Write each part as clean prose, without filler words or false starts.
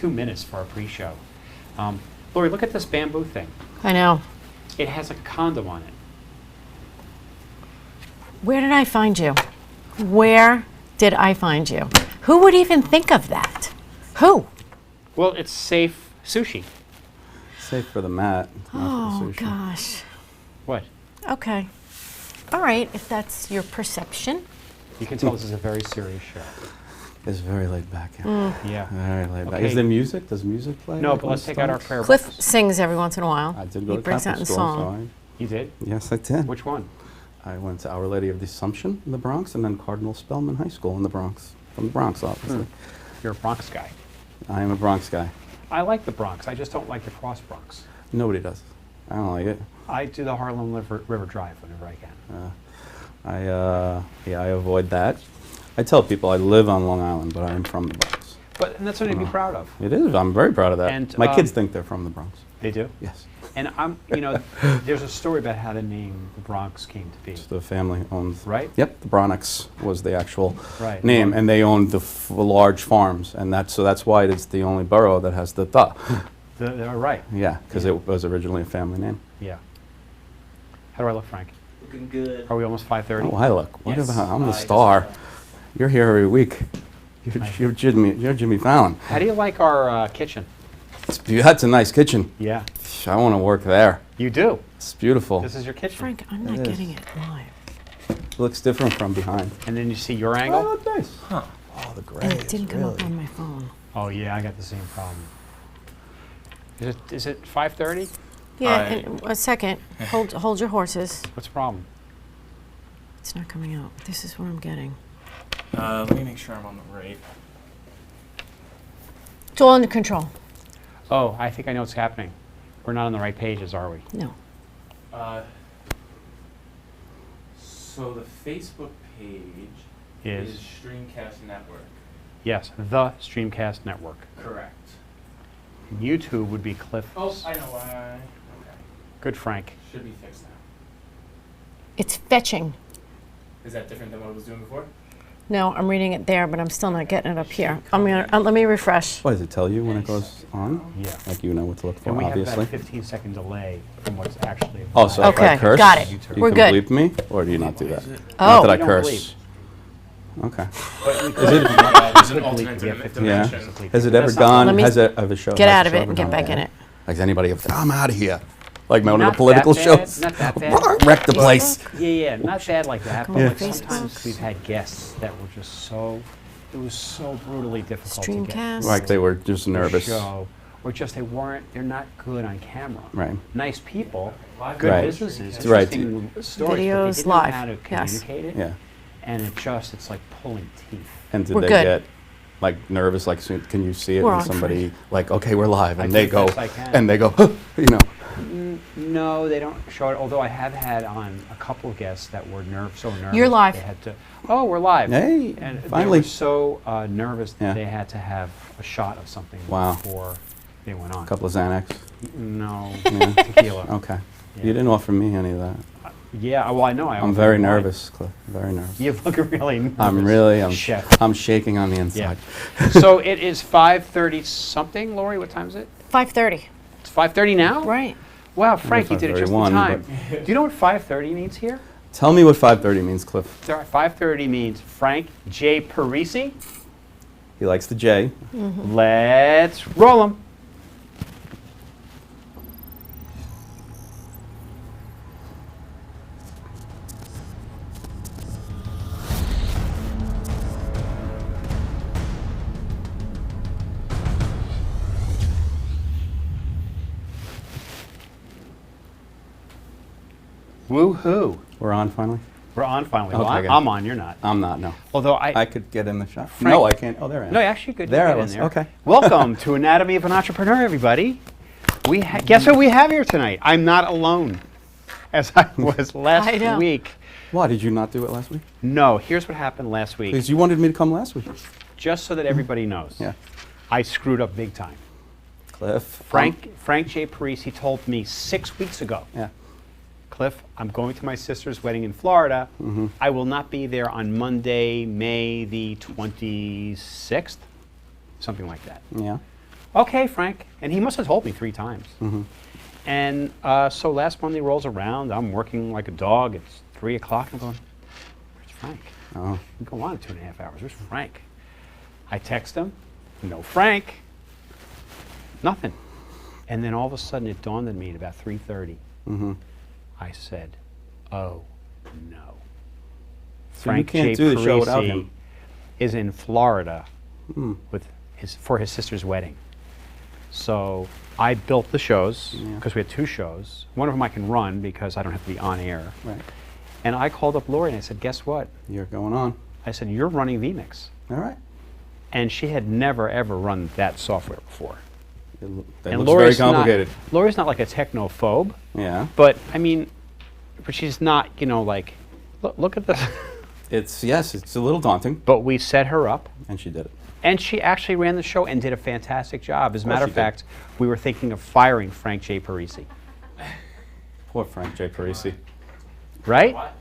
2 minutes for our pre-show. Lori, look at this bamboo thing. I know. It has a condom on it. Where did I find you? Where did I find you? Who would even think of that? Who? Well, it's safe sushi. Safe for the mat. Not for Oh, the sushi. gosh. What? Okay. All right, if that's your perception. You can tell this is a very serious show. It's very laid back. Yeah. Yeah. Very laid back. Okay. Is there music? Does music play? No, like but when let's it take out our starts? prayer Cliff books. sings every once in a while. I did go He to breaks out Catholic in school, song. You did? Yes, I did. Which one? I went to Our Lady of the Assumption in the Bronx, and then Cardinal Spellman High School in the Bronx. From the Bronx, obviously. You're a Bronx guy. I am a Bronx guy. I like the Bronx. I just don't like the Cross Bronx. Nobody does. I don't like it. I do the Harlem River Drive whenever I can. I avoid that. I tell people I live on Long Island, but I am from the Bronx. And that's something to be proud of. It is. I'm very proud of that. And, my kids think they're from the Bronx. They do? Yes. And there's a story about how the name the Bronx came to be. The family owns. Right? Yep. The Bronx was the actual Right. name, and they owned the large farms, and that's why it's the only borough that has the th. Right. Yeah, because it was originally a family name. Yeah. How do I look, Frank? Looking good. Are we almost 5:30? Oh, I look. What Yes. about, I'm the I guess star. so. You're here every week. You're Jimmy Fallon. How do you like our kitchen? That's a nice kitchen. Yeah. I want to work there. You do. It's beautiful. This is your kitchen. Frank, I'm not It is. getting it live. It looks different from behind. And then you see your Oh, angle? that's nice. Huh. Oh, the gray. And it is didn't come up really- on my phone. Oh, yeah, I got the same problem. Is it 5:30? Yeah, I- and a second. Hold your horses. What's the problem? It's not coming out. This is what I'm getting. Let me make sure I'm on the right. It's all under control. Oh, I think I know what's happening. We're not on the right pages, are we? No. So the Facebook page Is. is Streamcast Network. Yes, the Streamcast Network. Correct. YouTube would be Cliff. Oh, I know why. Okay. Good Frank. Should be fixed now. It's fetching. Is that different than what it was doing before? No, I'm reading it there, but I'm still not getting it up here. I'm gonna let me refresh. What does it tell you when it goes on? Yeah. Like you know what to look for, And we have obviously. about a 15-second delay from what's actually. Oh, so if I Okay, curse, got it. you We're can good. bleep me, or do you not do that? Oh. Not that I We don't curse. Okay. There's an alternate Yeah, Yeah. dimension. Has it That's ever not- gone? Let me Has it ever shown? Get has out of show it ever and get gone back in bad? it. Like, has anybody ever said, I'm out of here? Like one of Not the political that bad, shows? not that bad. Wreck the place. Yeah, not bad like that, but Go on like Facebook. sometimes we've had guests that were just it was so brutally difficult to get. Streamcast. Like they were just the nervous. Show, or just they're not good on camera. Right. Nice people, Live good Right. businesses, Right. interesting stories, Videos but they didn't live, know how to yes. communicate it. Yeah. And it's like pulling teeth. And did We're they good. get like nervous? Like, can you see it We're when on somebody like, okay, we're live, I and do they the go, best I can. and they go, you know. No, they don't show it. Although I have had on a couple of guests that were so nervous. You're live. They had to. Oh, we're live. Hey, And they finally. were so nervous that Yeah. they had to have a shot of something Wow. before they went on. A couple of Xanax. No, Yeah. tequila. Okay. Yeah. You didn't offer me any of that. Yeah, well, I know. I'm very nervous, Cliff. Very nervous. You look really nervous. I'm Chef. I'm shaking on the Yeah. inside. So it is 5:30 something, Lori. What time is it? 5:30. It's 5:30 now. Right. Wow, Frank, you did it just in 5:31, time. Do you know what 5:30 means here? Tell me what 5:30 means, Cliff. 5:30 means Frank J. Parisi. He likes the J. Let's roll 'em. Woo-hoo. We're on finally. We're on finally. Okay, Well, good. I'm on, you're not. I'm not. No. Although I could get in the shot. Frank- No, I can't. Oh, there I am. No, actually, good. There You I get was. in there. Okay. Welcome to Anatomy of an Entrepreneur, everybody. Guess what we have here tonight? I'm not alone, as I was I last know. week. Why did you not do it last week? No, here's what happened last week. Because you wanted me to come last week. Just so that everybody knows. Yeah. I screwed up big time. Cliff. Frank J. Parisi told me 6 weeks ago, Yeah. Cliff, I'm going to my sister's wedding in Florida. I will not be there on Monday, May the 26th, something like that. Yeah. Okay, Frank. And he must have told me 3 times. And so last Monday rolls around. I'm working like a dog. It's 3 o'clock. I'm going, where's Frank? Oh. We go on 2.5 hours. Where's Frank? I text him. No Frank. Nothing. And then all of a sudden it dawned on me at about 3:30. I said, oh, no. So Frank you can't J. do the show without Parisi him. is in Florida for his sister's wedding. So I built the shows because we had 2 shows. One of them I can run because I don't have to be on air. Right. And I called up Lori and I said, guess what? You're going on. I said, you're running vMix. All right. And she had never, ever run that software before. That looks very complicated. Lori's not like a technophobe, Yeah. but I mean, but she's not, you know, like, look at this. It's a little daunting, But we set her up. and she did it. And she actually ran the show and did a fantastic job. As a matter of she did. fact, we were thinking of firing Frank J. Parisi. Poor Frank J. Parisi. Right? What?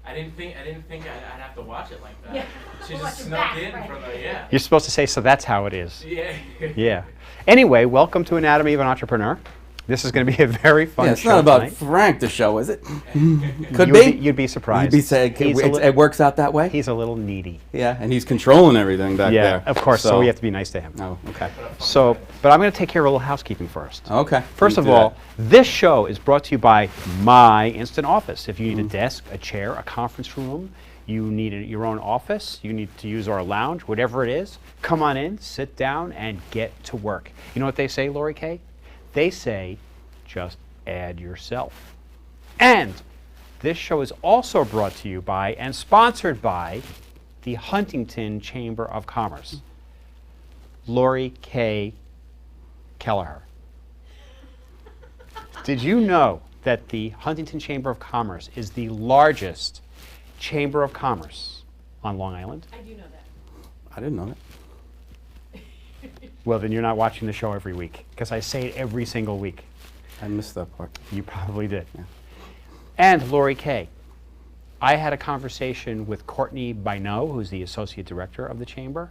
I didn't think I'd have to watch it like that. Yeah. She Watch just it snuck back, in right. from the yeah. You're supposed to say, so that's how it is. Yeah. Yeah. Anyway, welcome to Anatomy of an Entrepreneur. This is going to be a very fun Yeah, it's show not about tonight. Frank, the show, is it? Could You'd be. You'd be surprised. You'd be saying He's a it works out that way? He's a little needy. Yeah, and he's controlling everything back Yeah, there. of course, so we have to be nice to him. Oh, okay. So, but I'm going to take care of a little housekeeping first. Okay. First you of do all, that. this show is brought to you by My Instant Office. If you need a desk, a chair, a conference room, you need your own office, you need to use our lounge, whatever it is, come on in, sit down, and get to work. You know what they say, Lori Kay? They say, just add yourself. And this show is also brought to you by and sponsored by the Huntington Chamber of Commerce. Lori K. Kelleher. Did you know that the Huntington Chamber of Commerce is the largest chamber of commerce on Long Island? I do know that. I didn't know that. Well, then you're not watching the show every week, because I say it every single week. I missed that part. You probably did. Yeah. And Lori Kay. I had a conversation with Courtney Bino, who's the associate director of the chamber.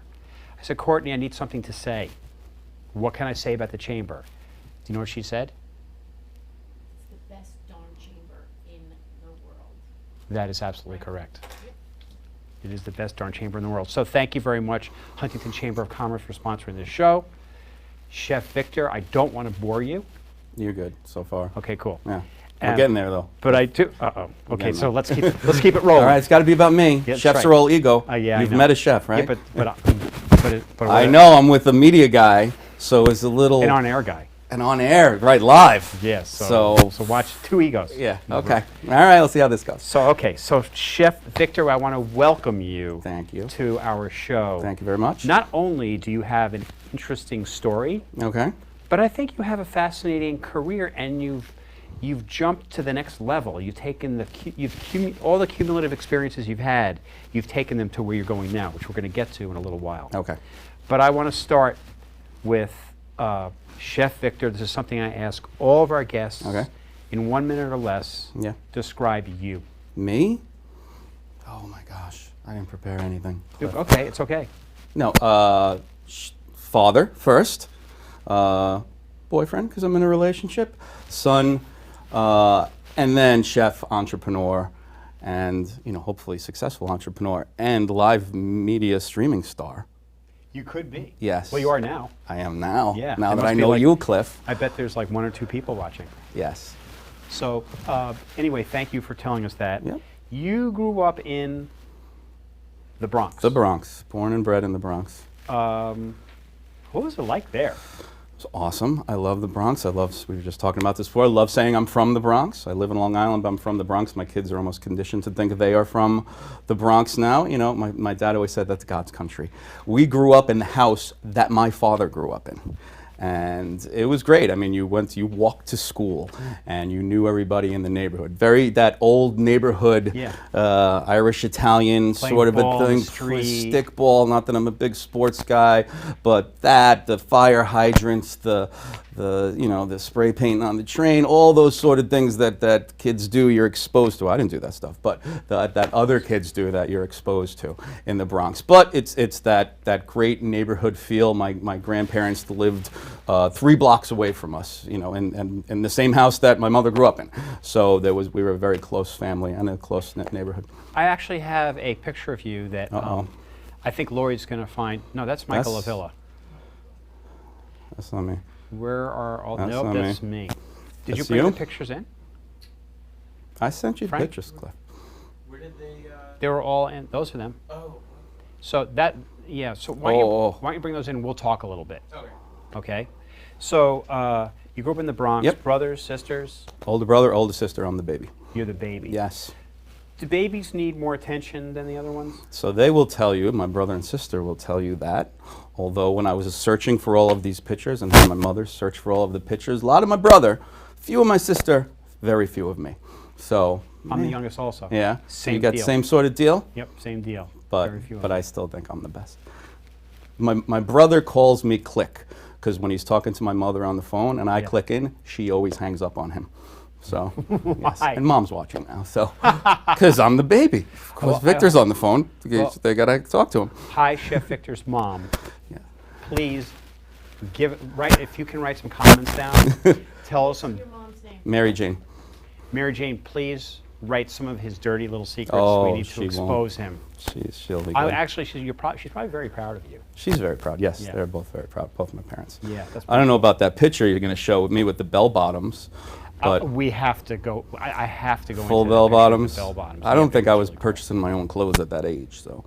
I said, Courtney, I need something to say. What can I say about the chamber? Do you know what she said? It's the best darn chamber in the world. That is absolutely correct. It is the best darn chamber in the world. So thank you very much, Huntington Chamber of Commerce, for sponsoring this show. Chef Victor, I don't want to bore you. You're good so far. Okay, cool. Yeah. We're getting there, though. But I do. Uh-oh. Okay, getting so there. let's keep it rolling. All right, it's got to be about me. Yeah, that's Chefs right. are all ego. Yeah, You've I know. met a chef, right? Yeah, but I know I'm with a media guy, so it's a little an on-air guy. and on air, right, live. Yes. So watch 2 egos. yeah, okay. All right, let's see how this goes. So Chef Victor, I want to welcome you. Thank you. To our show. Thank you very much. Not only do you have an interesting story, Okay. but I think you have a fascinating career, and you've jumped to the next level. You've taken all the cumulative experiences you've had, you've taken them to where you're going now, which we're going to get to in a little while. Okay. But I want to start with Chef Victor. This is something I ask all of our guests. Okay. In 1 minute or less, Yeah. describe you. Me? Oh my gosh, I didn't prepare anything. Okay, it's okay. No, father first, boyfriend because I'm in a relationship, son, and then chef, entrepreneur, and hopefully successful entrepreneur and live media streaming star. You could be. Yes. Well, you are now. I am now. Yeah, Now it that must I be know like- you, Cliff. I bet there's like 1 or 2 people watching. Yes. So anyway, thank you for telling us that. Yep. You grew up in the Bronx. The Bronx, born and bred in the Bronx. What was it like there? It's awesome. I love the Bronx. We were just talking about this before. I love saying I'm from the Bronx. I live in Long Island, but I'm from the Bronx. My kids are almost conditioned to think they are from the Bronx now. My dad always said that's God's country. We grew up in the house that my father grew up in. And it was great. I mean, you walked to school and you knew everybody in the neighborhood. That old neighborhood, Yeah. Irish Italian Playing sort of ball a in the thing. street. Stickball. Not that I'm a big sports guy, but the fire hydrants, the spray paint on the train, all those sort of things that kids do, you're exposed to. I didn't do that stuff, but that other kids do that you're exposed to in the Bronx. But it's that great neighborhood feel. My grandparents lived 3 blocks away from us, you know, and in the same house that my mother grew up in. So we were a very close family and a close-knit neighborhood. I actually have a picture of you that I think Lori's going to find. No, that's Michael That's- Avila. That's not me. Where are all? That's Nope, not that's me. Did you That's bring you? the pictures in? I sent you Frank? pictures, Cliff. Where did they? They were all in. Those are them. Oh. So that, yeah. So why don't Oh. you bring those in? We'll talk a little bit. Okay. Okay. So you grew up in the Bronx. Yep. Brothers, sisters. Older brother, older sister, I'm the baby. You're the baby. Yes. Do babies need more attention than the other ones? So they will tell you, my brother and sister will tell you that. Although when I was searching for all of these pictures and had my mother search for all of the pictures, a lot of my brother, few of my sister, very few of me. So I'm the youngest also. yeah, so Same you got deal. the same sort of deal, Yep, same deal. but Very few of but them. I still think I'm the best. My brother calls me Click because when he's talking to my mother on the phone and I Yeah. click in, she always hangs up on him. So yes. Why? And mom's watching now, so because I'm the baby. Of course, Well, Victor's on the phone. well- They gotta talk to him. Hi, Chef Victor's mom. Yeah. Please write if you can write some comments down. Tell us some. Your mom's name. Mary Jane. Mary Jane, please write some of his dirty little secrets. Oh, We need to she won't. expose him. She'll be good. Actually, she's probably very proud of you. She's very proud. Yes, Yeah. they're both very proud. Both my parents. Yeah, that's I don't know about that picture you're going to show with me with the bell bottoms, but we have to go. I have to go full into the bell picture with bottoms. the bell bottoms. I don't Yeah, think they're I was really cool. purchasing my own clothes at that age. So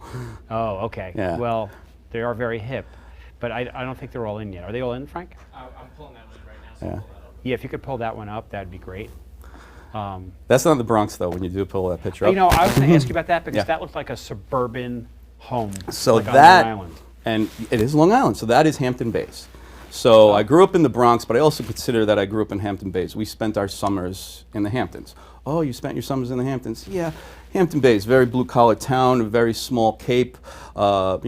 Oh, okay. Yeah. Well, they are very hip, but I don't think they're all in yet. Are they all in, Frank? I'm pulling that one right now. So Yeah. pull that up. Yeah, if you could pull that one up, that'd be great. that's not the Bronx though. When you do pull that picture up. You know, I was going to ask you about that because Yeah. that looked like a suburban home. So like that, on Long Island. and it is Long Island, so that is Hampton Bays. So I grew up in the Bronx, but I also consider that I grew up in Hampton Bays. We spent our summers in the Hamptons. Oh, you spent your summers in the Hamptons? Yeah, Hampton Bays, very blue-collar town, a very small cape. You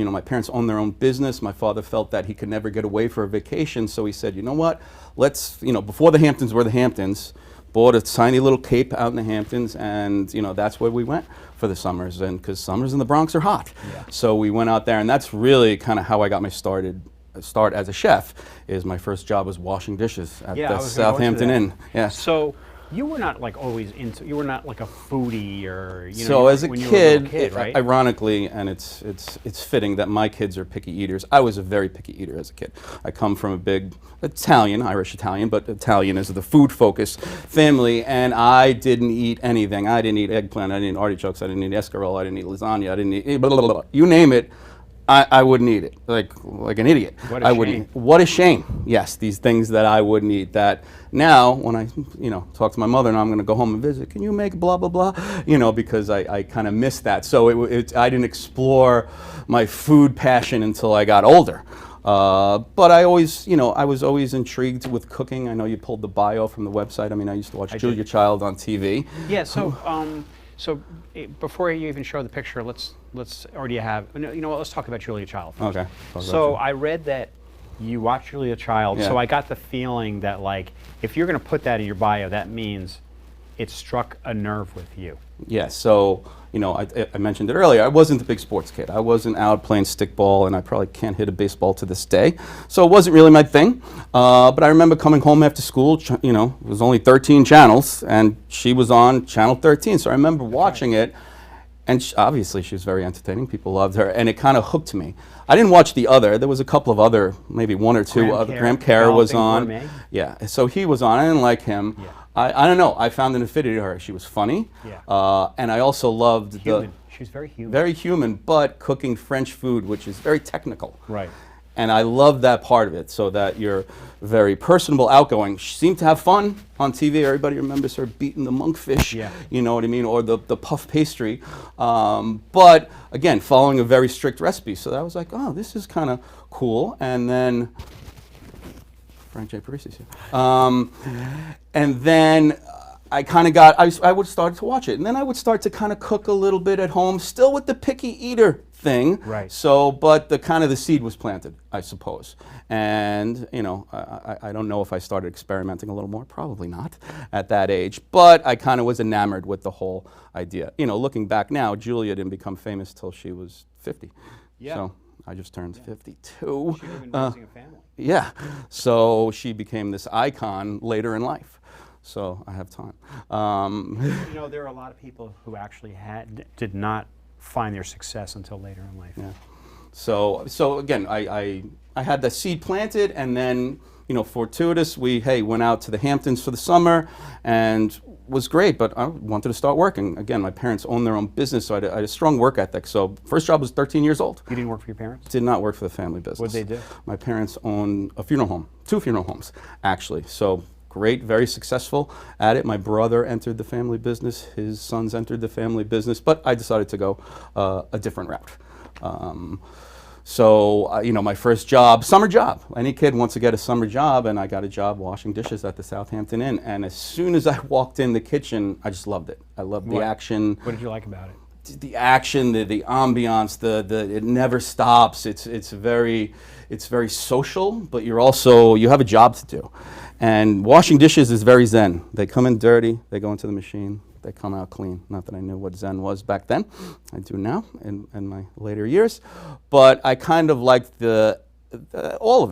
know, my parents owned their own business. My father felt that he could never get away for a vacation, so he said, you know what, let's, you know, before the Hamptons were the Hamptons, bought a tiny little cape out in the Hamptons, and you know that's where we went for the summers, and because summers in the Bronx are hot, so we went out there, and that's really kind of how I got my start as a chef. Is my first job was washing dishes at Yeah, I the was gonna go into Southampton that. Inn. Yeah. So you were not like always into. You were not like a foodie or you know. So as a when you were a little kid, right? ironically, and it's fitting that my kids are picky eaters. I was a very picky eater as a kid. I come from a big Italian, Irish Italian, but Italian is the food-focused family, and I didn't eat anything. I didn't eat eggplant. I didn't eat artichokes. I didn't eat escarole. I didn't eat lasagna. I didn't eat blah, blah, blah, blah. You name it. I wouldn't eat it, like an idiot. What a I wouldn't shame. eat. What a shame. Yes, these things that I wouldn't eat. That now, when I, you know, talk to my mother and I'm going to go home and visit, can you make blah blah blah? You know, because I kind of missed that. So I didn't explore my food passion until I got older. But I always, you know, I was always intrigued with cooking. I know you pulled the bio from the website. I mean, I used to watch did. Julia Child on TV. Yeah. So before you even show the picture, let's or do you have? No, you know what? Let's talk about Julia Child first. Okay. Talk So about I read that you watch Julia Child. Yeah. So I got the feeling that like if you're going to put that in your bio, that means it struck a nerve with you. Yeah, so, you know, I mentioned it earlier, I wasn't a big sports kid. I wasn't out playing stickball, and I probably can't hit a baseball to this day. So it wasn't really my thing. But I remember coming home after school, you know, it was only 13 channels, and she was on channel 13. So I remember watching it, and obviously she was very entertaining. People loved her, and it kind of hooked me. I didn't watch the other. There was a couple of other, maybe one or two Graham other. Kerr, Graham Kerr was Developing on. Gourmet. Yeah, so he was on. I didn't like him. Yeah. I don't know. I found an affinity to her. She was funny. Yeah. And I also loved Human. She was very human. very human, but cooking French food, which is very technical. Right. And I love that part of it, so that you're very personable, outgoing. She seemed to have fun on TV. Everybody remembers her beating the monkfish, Yeah. you know what I mean, or the puff pastry. But again, following a very strict recipe. So I was like, oh, this is kind of cool. And then Frank J. Parisi's here. And then I kind of got, I would start to watch it. And then I would start to kind of cook a little bit at home, still with the picky eater thing. Right. So, but the kind of the seed was planted, I suppose. And, you know, I don't know if I started experimenting a little more, probably not at that age. But I kind of was enamored with the whole idea. You know, looking back now, Julia didn't become famous till she was 50. Yeah. So I just turned 52. She's been raising a family. Yeah, so she became this icon later in life. So I have time. You know, there are a lot of people who actually did not find their success until later in life. Yeah. So again, I had the seed planted, and then, you know, fortuitous, we went out to the Hamptons for the summer, and was great. But I wanted to start working. Again, my parents owned their own business, so I had a strong work ethic. So first job was 13 years old. You didn't work for your parents? Did not work for the family business. What did they do? My parents own a funeral home, 2 funeral homes actually. So great, very successful at it. My brother entered the family business. His sons entered the family business. But I decided to go a different route. You know, my first job, summer job. Any kid wants to get a summer job, and I got a job washing dishes at the Southampton Inn. And as soon as I walked in the kitchen, I just loved it. I loved the action. What did you like about it? The action, the ambiance, it never stops. It's very social, but you have a job to do. And washing dishes is very zen. They come in dirty, they go into the machine, they come out clean. Not that I knew what zen was back then. I do now in my later years. But I kind of liked all of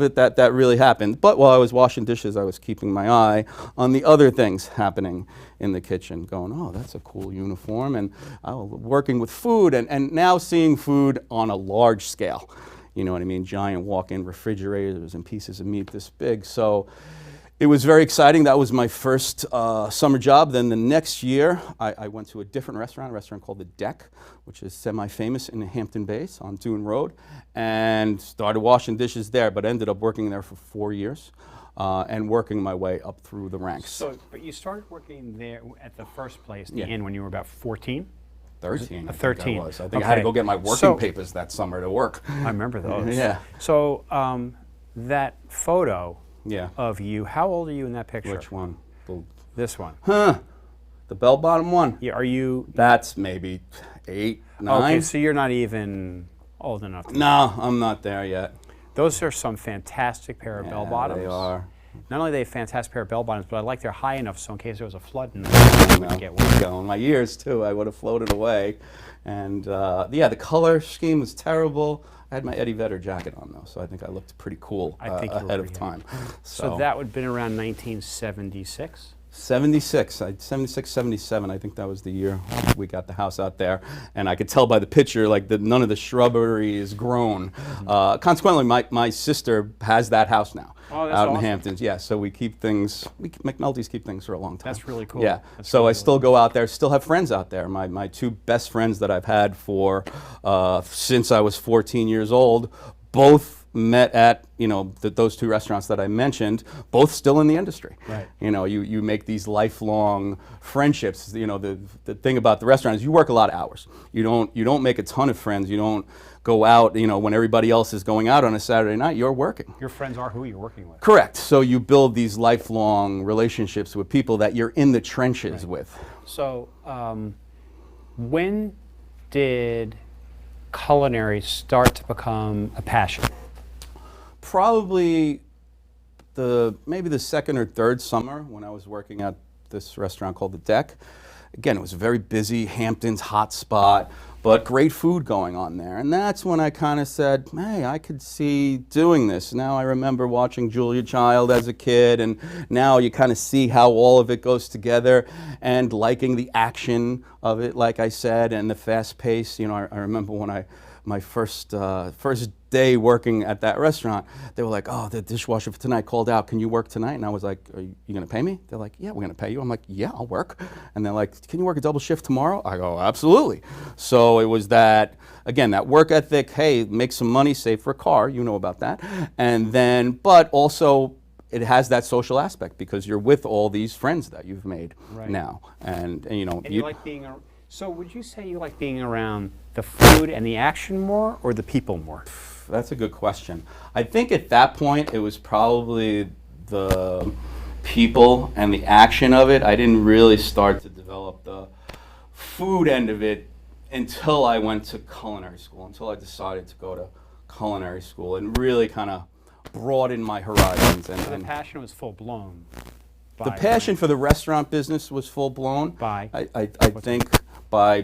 it that really happened. But while I was washing dishes, I was keeping my eye on the other things happening in the kitchen, going, oh, that's a cool uniform, and working with food, and now seeing food on a large scale. You know what I mean? Giant walk-in refrigerators and pieces of meat this big. So it was very exciting. That was my first summer job. Then the next year, I went to a different restaurant, a restaurant called The Deck, which is semi-famous in the Hampton Bays on Dune Road, and started washing dishes there, but ended up working there for 4 years and working my way up through the ranks. So, but you started working there at the first place, the Yeah. inn, when you were about 14? 13. I 13. think I had to Okay. go get my working papers that summer to work. I remember those. Yeah. So that photo Yeah. of you, how old are you in that picture? Which one? This one. The bell-bottom one? Yeah, are you? That's maybe 8, 9. Okay, so you're not even old enough. No, I'm not there yet. Those are some fantastic pair of bell bottoms. They are. Not only are they a fantastic pair of bell bottoms, but I like they're high enough so in case there was a flood in the you wouldn't get wet. In my years too, I would have floated away. And yeah, the color scheme was terrible. I had my Eddie Vedder jacket on though, so I think I looked pretty cool I think you were ahead of pretty time. So that would have been around 1976? 76, 76, 77, I think that was the year we got the house out there. And I could tell by the picture, like, none of the shrubbery is grown. Consequently, my sister has that house now. Oh, that's out in awesome. the Hamptons. Yeah, so we keep things, McNulty's keep things for a long time. That's really cool. Yeah, That's so really I still go out there, still have friends out there. My 2 best friends that I've had for, since I was 14 years old, both met at, you know, those 2 restaurants that I mentioned, both still in the industry. Right. You know, you make these lifelong friendships. You know, the thing about the restaurant is you work a lot of hours. You don't make a ton of friends. You don't go out, you know, when everybody else is going out on a Saturday night, you're working. Your friends are who you're working with. Correct. So you build these lifelong relationships with people that you're in the trenches with. So when did culinary start to become a passion? Probably maybe the 2nd or 3rd summer when I was working at this restaurant called The Deck. Again, it was a very busy Hamptons hot spot, but great food going on there. And that's when I kind of said, hey, I could see doing this. Now I remember watching Julia Child as a kid, and now you kind of see how all of it goes together, and liking the action of it, like I said, and the fast pace. You know, I remember when my first day working at that restaurant, they were like, oh, the dishwasher for tonight called out. Can you work tonight? And I was like, are you going to pay me? They're like, yeah, we're going to pay you. I'm like, yeah, I'll work. And they're like, can you work a double shift tomorrow? I go, absolutely. So it was that, again, that work ethic, hey, make some money, save for a car. You know about that. And then, but also, it has that social aspect because you're with all these friends that you've made now. And you know. And you like being so would you say you like being around the food and the action more, or the people more? That's a good question. I think at that point it was probably the people and the action of it. I didn't really start to develop the food end of it until I went to culinary school, until I decided to go to culinary school and really kind of broaden my horizons. So the passion was full blown. The passion for the restaurant business was full blown. By? I think by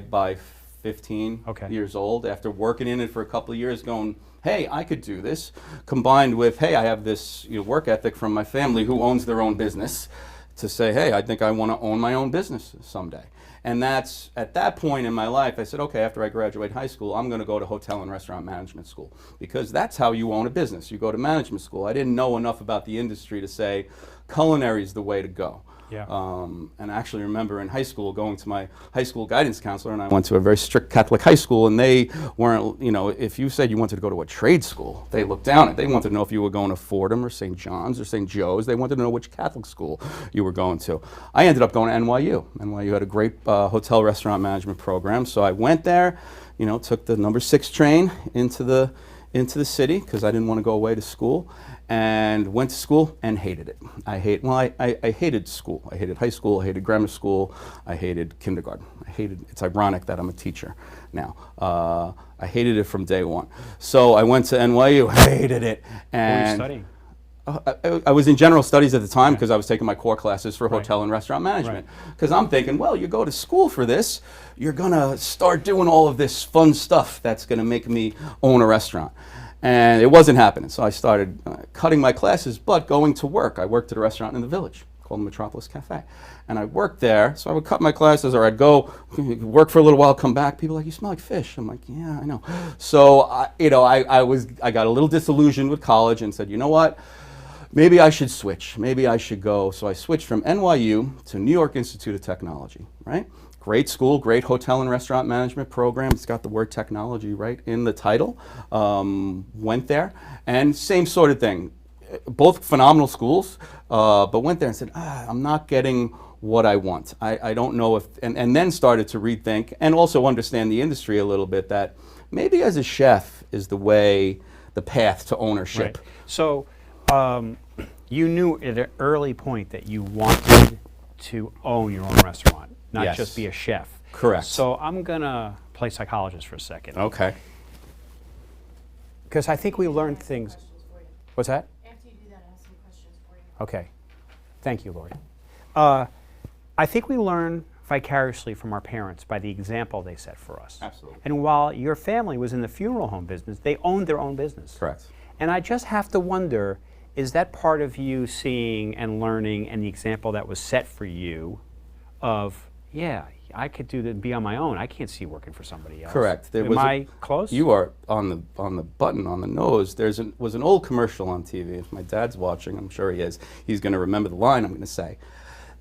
15 Okay. years old, after working in it for a couple of years, going, hey, I could do this, combined with, hey, I have this work ethic from my family who owns their own business, to say, hey, I think I want to own my own business someday. And that's, at that point in my life, I said, okay, after I graduate high school, I'm going to go to hotel and restaurant management school, because that's how you own a business. You go to management school. I didn't know enough about the industry to say culinary is the way to go. Yeah. And I actually remember in high school going to my high school guidance counselor, and I went to a very strict Catholic high school, and they weren't, if you said you wanted to go to a trade school, they looked down at it. They wanted to know if you were going to Fordham or St. John's or St. Joe's. They wanted to know which Catholic school you were going to. I ended up going to NYU. NYU had a great hotel restaurant management program, so I went there, took the number 6 train into the city, because I didn't want to go away to school, and went to school and hated it. I hated school. I hated high school, I hated grammar school, I hated kindergarten. It's ironic that I'm a teacher now. I hated it from day one. So I went to NYU, hated it. And What were you studying? I was in general studies at the time, because I was taking my core classes for hotel and restaurant management. Right. Because I'm thinking, well, you go to school for this, you're going to start doing all of this fun stuff that's going to make me own a restaurant. And it wasn't happening. So I started cutting my classes, but going to work. I worked at a restaurant in the Village called Metropolis Cafe. And I worked there, so I would cut my classes, or I'd go work for a little while, come back. People were like, you smell like fish. I'm like, yeah, I know. So I got a little disillusioned with college and said, you know what? Maybe I should switch. Maybe I should go. So I switched from NYU to New York Institute of Technology, right? Great school, great hotel and restaurant management program. It's got the word technology right in the title. Went there, and same sort of thing. Both phenomenal schools, but went there and said, I'm not getting what I want. I don't know if, and then started to rethink and also understand the industry a little bit, that maybe as a chef is the path to ownership. Right. So you knew at an early point that you wanted to own your own restaurant, not Yes. just be a chef. Correct. So I'm going to play psychologist for a second. Okay. Because I think we learned things. Questions for you. What's that? After you do that, I have some questions for you. Okay. Thank you, Lori. I think we learn vicariously from our parents by the example they set for us. Absolutely. And while your family was in the funeral home business, they owned their own business. Correct. And I just have to wonder, is that part of you seeing and learning and the example that was set for you of, yeah, I could be on my own. I can't see working for somebody else. Correct. Am I close? You are on the button, on the nose. Was an old commercial on TV. If my dad's watching, I'm sure he is, he's going to remember the line I'm going to say.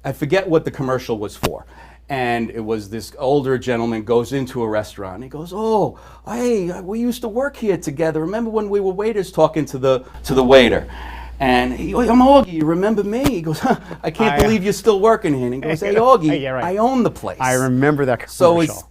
I forget what the commercial was for. And it was this older gentleman goes into a restaurant and he goes, oh, hey, we used to work here together. Remember when we were waiters, talking to the waiter? And he goes, I'm Augie, you remember me? He goes, I can't believe you're still working here. And he goes, hey, Augie, Yeah, right. I own the place. I remember that So commercial.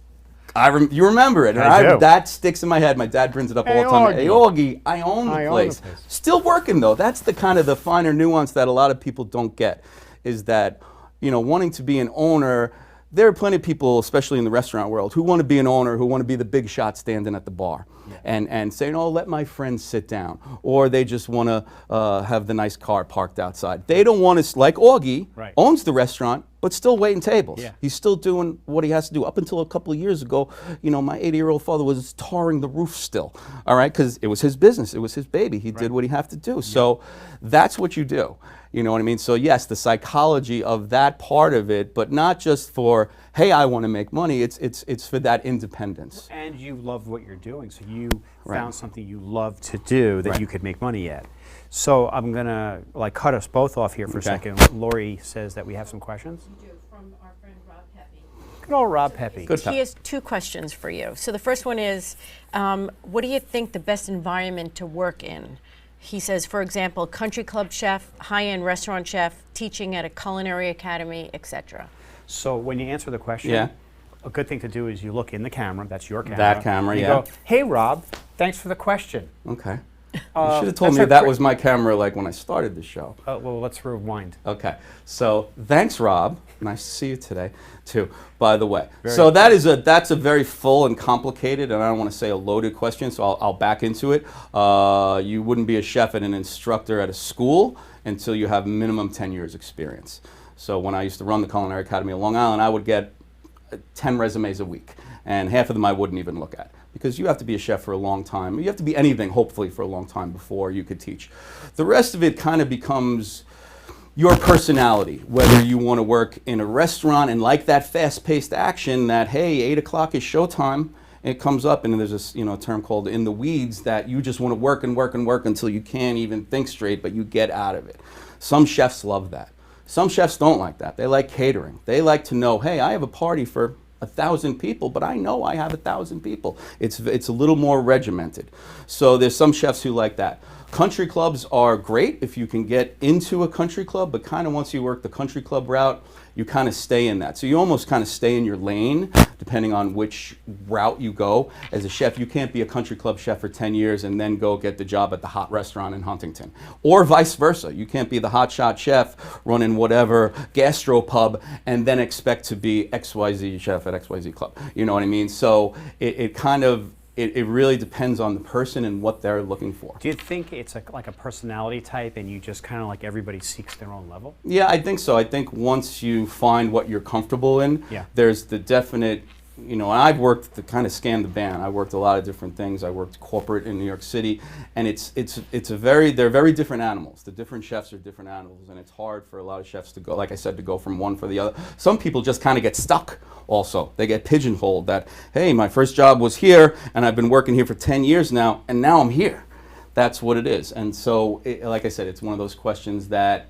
you remember it. And I do. that sticks in my head. My dad brings it up all the time. Hey, Augie, I own the place. Still working, though. That's the kind of the finer nuance that a lot of people don't get, is that, wanting to be an owner. There are plenty of people, especially in the restaurant world, who want to be an owner, who want to be the big shot standing at the bar, and saying, oh, let my friends sit down. Or they just want to have the nice car parked outside. They don't want to, like Augie, Right. owns the restaurant, but still waiting tables. Yeah. He's still doing what he has to do. Up until a couple of years ago, my 80-year-old father was tarring the roof still, all right, because it was his business. It was his baby. He did what he had to do. So that's what you do. You know what I mean? So yes, the psychology of that part of it, but not just for, hey, I want to make money. It's for that independence. And you loved what you're doing, so you Right. found something you love to do that Right. you could make money at. So I'm gonna cut us both off here for a Okay. second. Lori says that we have some questions. We do, from our friend Rob Pepe. Good old Rob Pepe. Good. He has 2 questions for you. So the first one is, what do you think the best environment to work in? He says, for example, country club chef, high-end restaurant chef, teaching at a culinary academy, etc. So when you answer the question, Yeah. a good thing to do is you look in the camera. That's your camera. That camera, and you yeah. go, hey, Rob, thanks for the question. Okay. You should have told that's me a that quick- was my camera like when I started the show. Well, let's rewind. Okay, so thanks, Rob. Nice to see you today, too. By the way, so that's a very full and complicated, and I don't want to say a loaded question, so I'll back into it. You wouldn't be a chef and an instructor at a school until you have minimum 10 years experience. So when I used to run the Culinary Academy of Long Island, I would get 10 resumes a week. and half of them I wouldn't even look at, because you have to be a chef for a long time. You have to be anything, hopefully, for a long time before you could teach. The rest of it kind of becomes your personality, whether you want to work in a restaurant and like that fast-paced action that, hey, 8 o'clock is showtime. It comes up, and there's this, a term called in the weeds, that you just want to work and work and work until you can't even think straight, but you get out of it. Some chefs love that. Some chefs don't like that. They like catering. They like to know, hey, I have a party for 1,000 people, but I know I have 1,000 people. It's a little more regimented. So there's some chefs who like that. Country clubs are great if you can get into a country club, but kind of once you work the country club route, you kind of stay in that. So you almost kind of stay in your lane, depending on which route you go. As a chef, you can't be a country club chef for 10 years and then go get the job at the hot restaurant in Huntington. Or vice versa. You can't be the hotshot chef running whatever gastro pub and then expect to be XYZ chef at XYZ club. You know what I mean? So it really depends on the person and what they're looking for. Do you think it's like a personality type, and you just kind of like everybody seeks their own level? Yeah, I think so. I think once you find what you're comfortable in, there's the definite, and I've worked to kind of scan the band. I worked a lot of different things. I worked corporate in New York City, and they're very different animals. The different chefs are different animals, and it's hard for a lot of chefs to go, like I said, to go from one for the other. Some people just kind of get stuck also. They get pigeonholed that, hey, my first job was here, and I've been working here for 10 years now, and now I'm here. That's what it is. And so, like I said, it's one of those questions that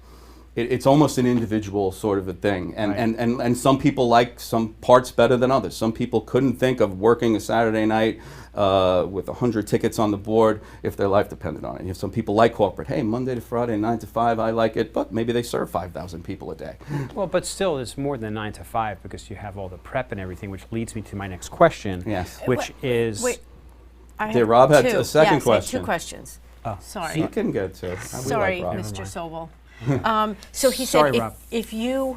it's almost an individual sort of a thing. And some people like some parts better than others. Some people couldn't think of working a Saturday night with 100 tickets on the board if their life depended on it. You have some people like corporate. Hey, Monday to Friday, 9 to 5, I like it, but maybe they serve 5,000 people a day. Well, but still, it's more than 9 to 5 because you have all the prep and everything, which leads me to my next question. Yes. Which is... Wait, I Did have Rob had two. a second Yes, question? I have 2 questions. Oh. Sorry. You can get to. Sorry, Rob. Mr. Sobel. So he Sorry, said Rob. if you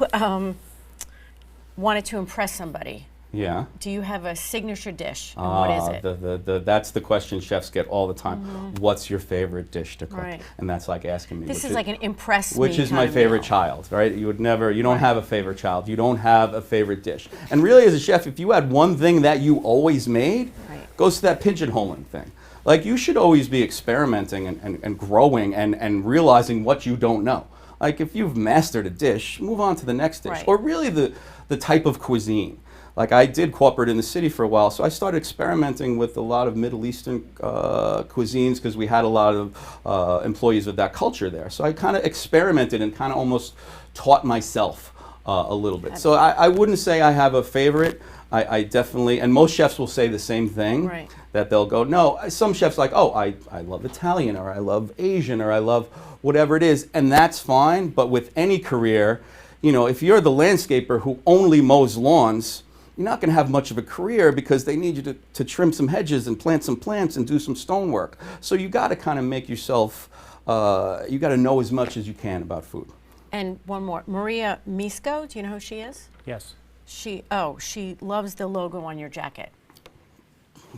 wanted to impress somebody, Yeah. do you have a signature dish? And what is it? That's the question chefs get all the time. What's your favorite dish to cook? Right. And that's like asking me. This is like an impress me Which is my kind of favorite meal. child, right? You don't have a favorite child. You don't have a favorite dish. And really, as a chef, if you had one thing that you always made, goes to that pigeonholing thing. Like, you should always be experimenting and growing and realizing what you don't know. Like, if you've mastered a dish, move on to the next dish. Right. Or really the type of cuisine. Like, I did corporate in the city for a while, so I started experimenting with a lot of Middle Eastern cuisines because we had a lot of employees of that culture there. So I kind of experimented and kind of almost taught myself a little bit. So I wouldn't say I have a favorite. I definitely, and most chefs will say the same thing, Right. that they'll go, no, some chefs like, oh, I love Italian, or I love Asian, or I love whatever it is, and that's fine, but with any career, if you're the landscaper who only mows lawns, you're not going to have much of a career because they need you to trim some hedges and plant some plants and do some stonework. So you got to kind of make yourself, you got to know as much as you can about food. And one more, Maria Misko, do you know who she is? Yes. She loves the logo on your jacket.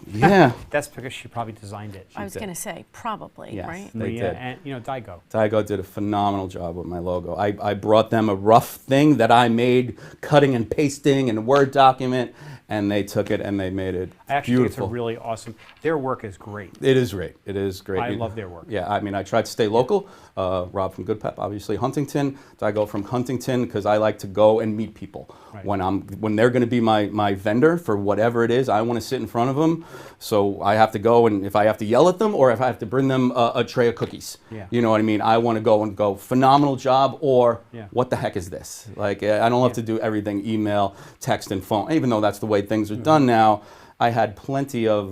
Yeah. That's because she probably designed it. I was going to say, probably, Yes. right? They Maria did. and, Daigo. Daigo did a phenomenal job with my logo. I brought them a rough thing that I made, cutting and pasting in a Word document, and they took it and they made it I actually beautiful. think it's a really awesome. Their work is great. It is great. It is great. I love their work. Yeah, I mean, I tried to stay local. Rob from Good Pep, obviously Huntington. Daigo from Huntington, because I like to go and meet people. Right. When they're going to be my vendor for whatever it is, I want to sit in front of them. So I have to go, and if I have to yell at them or if I have to bring them a tray of cookies, Yeah. you know what I mean? I want to go, phenomenal job, or Yeah. what the heck is this? Like, I don't have to do everything email, text, and phone, even though that's the way things are done now. I had plenty of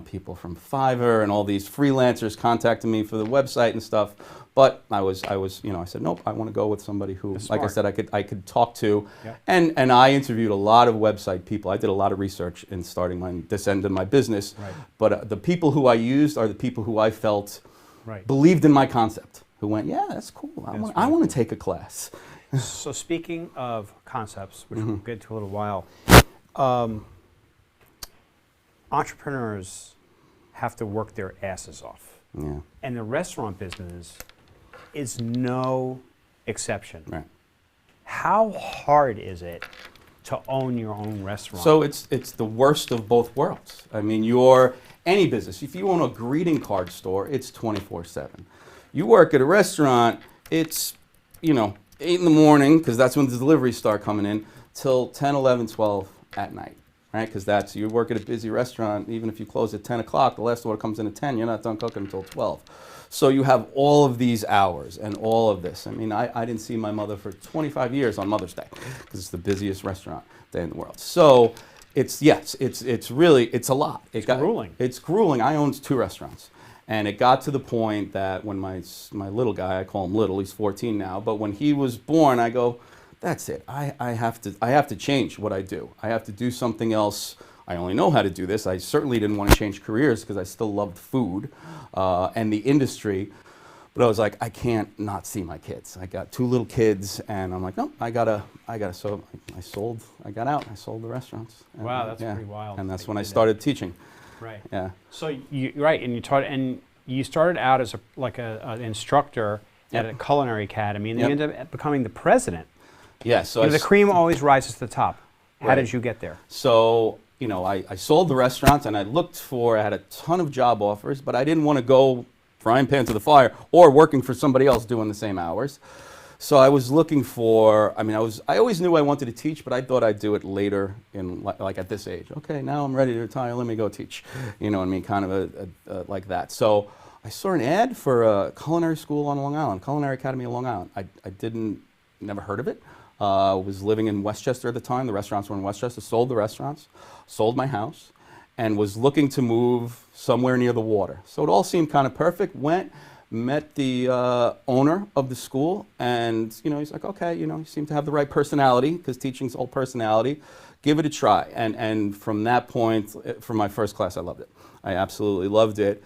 people from Fiverr and all these freelancers contacting me for the website and stuff. But I said, nope, I want to go with somebody who, That's like I smart. said, I could talk to. Yeah. And I interviewed a lot of website people. I did a lot of research in starting this end of my business. Right. But the people who I used are the people who I felt Right. believed in my concept, who went, yeah, that's cool. That's I want to take a class. So speaking of concepts, which we'll get to in a little while, entrepreneurs have to work their asses off. Yeah. And the restaurant business is no exception. Right. How hard is it to own your own restaurant? So it's the worst of both worlds. I mean, you're any business. If you own a greeting card store, it's 24/7. You work at a restaurant, it's 8 in the morning, because that's when the deliveries start coming in, till 10, 11, 12 at night, right? Because you work at a busy restaurant, even if you close at 10 o'clock, the last order comes in at 10, you're not done cooking until 12. So you have all of these hours and all of this. I mean, I didn't see my mother for 25 years on Mother's Day, because it's the busiest restaurant day in the world. So it's really a lot. It's grueling. It's grueling. I owned 2 restaurants. And it got to the point that when my little guy, I call him little, he's 14 now, but when he was born, I go, that's it. I have to change what I do. I have to do something else. I only know how to do this. I certainly didn't want to change careers because I still loved food and the industry. But I was like, I can't not see my kids. I got 2 little kids, and I'm like, no, I gotta. So I got out. I sold the restaurants. And, Wow, that's pretty wild. And that's that when you I did that. started teaching. Right. Yeah. So and you started out as an instructor at a culinary academy, and then Yep. you ended up becoming the president. Yeah. So The cream always rises to the top. How Right. did you get there? So, I sold the restaurants, and I had a ton of job offers, but I didn't want to go frying pan to the fire or working for somebody else doing the same hours. So I was looking for, I always knew I wanted to teach, but I thought I'd do it later like at this age. Okay, now I'm ready to retire, let me go teach. You know what I mean, kind of like that. So I saw an ad for a culinary school on Long Island, Culinary Academy of Long Island. I never heard of it. Was living in Westchester at the time. The restaurants were in Westchester. Sold the restaurants, sold my house, and was looking to move somewhere near the water. So it all seemed kind of perfect. Met the owner of the school, and he's like, okay, you seem to have the right personality, because teaching's all personality. Give it a try. And from that point, from my first class, I loved it. I absolutely loved it.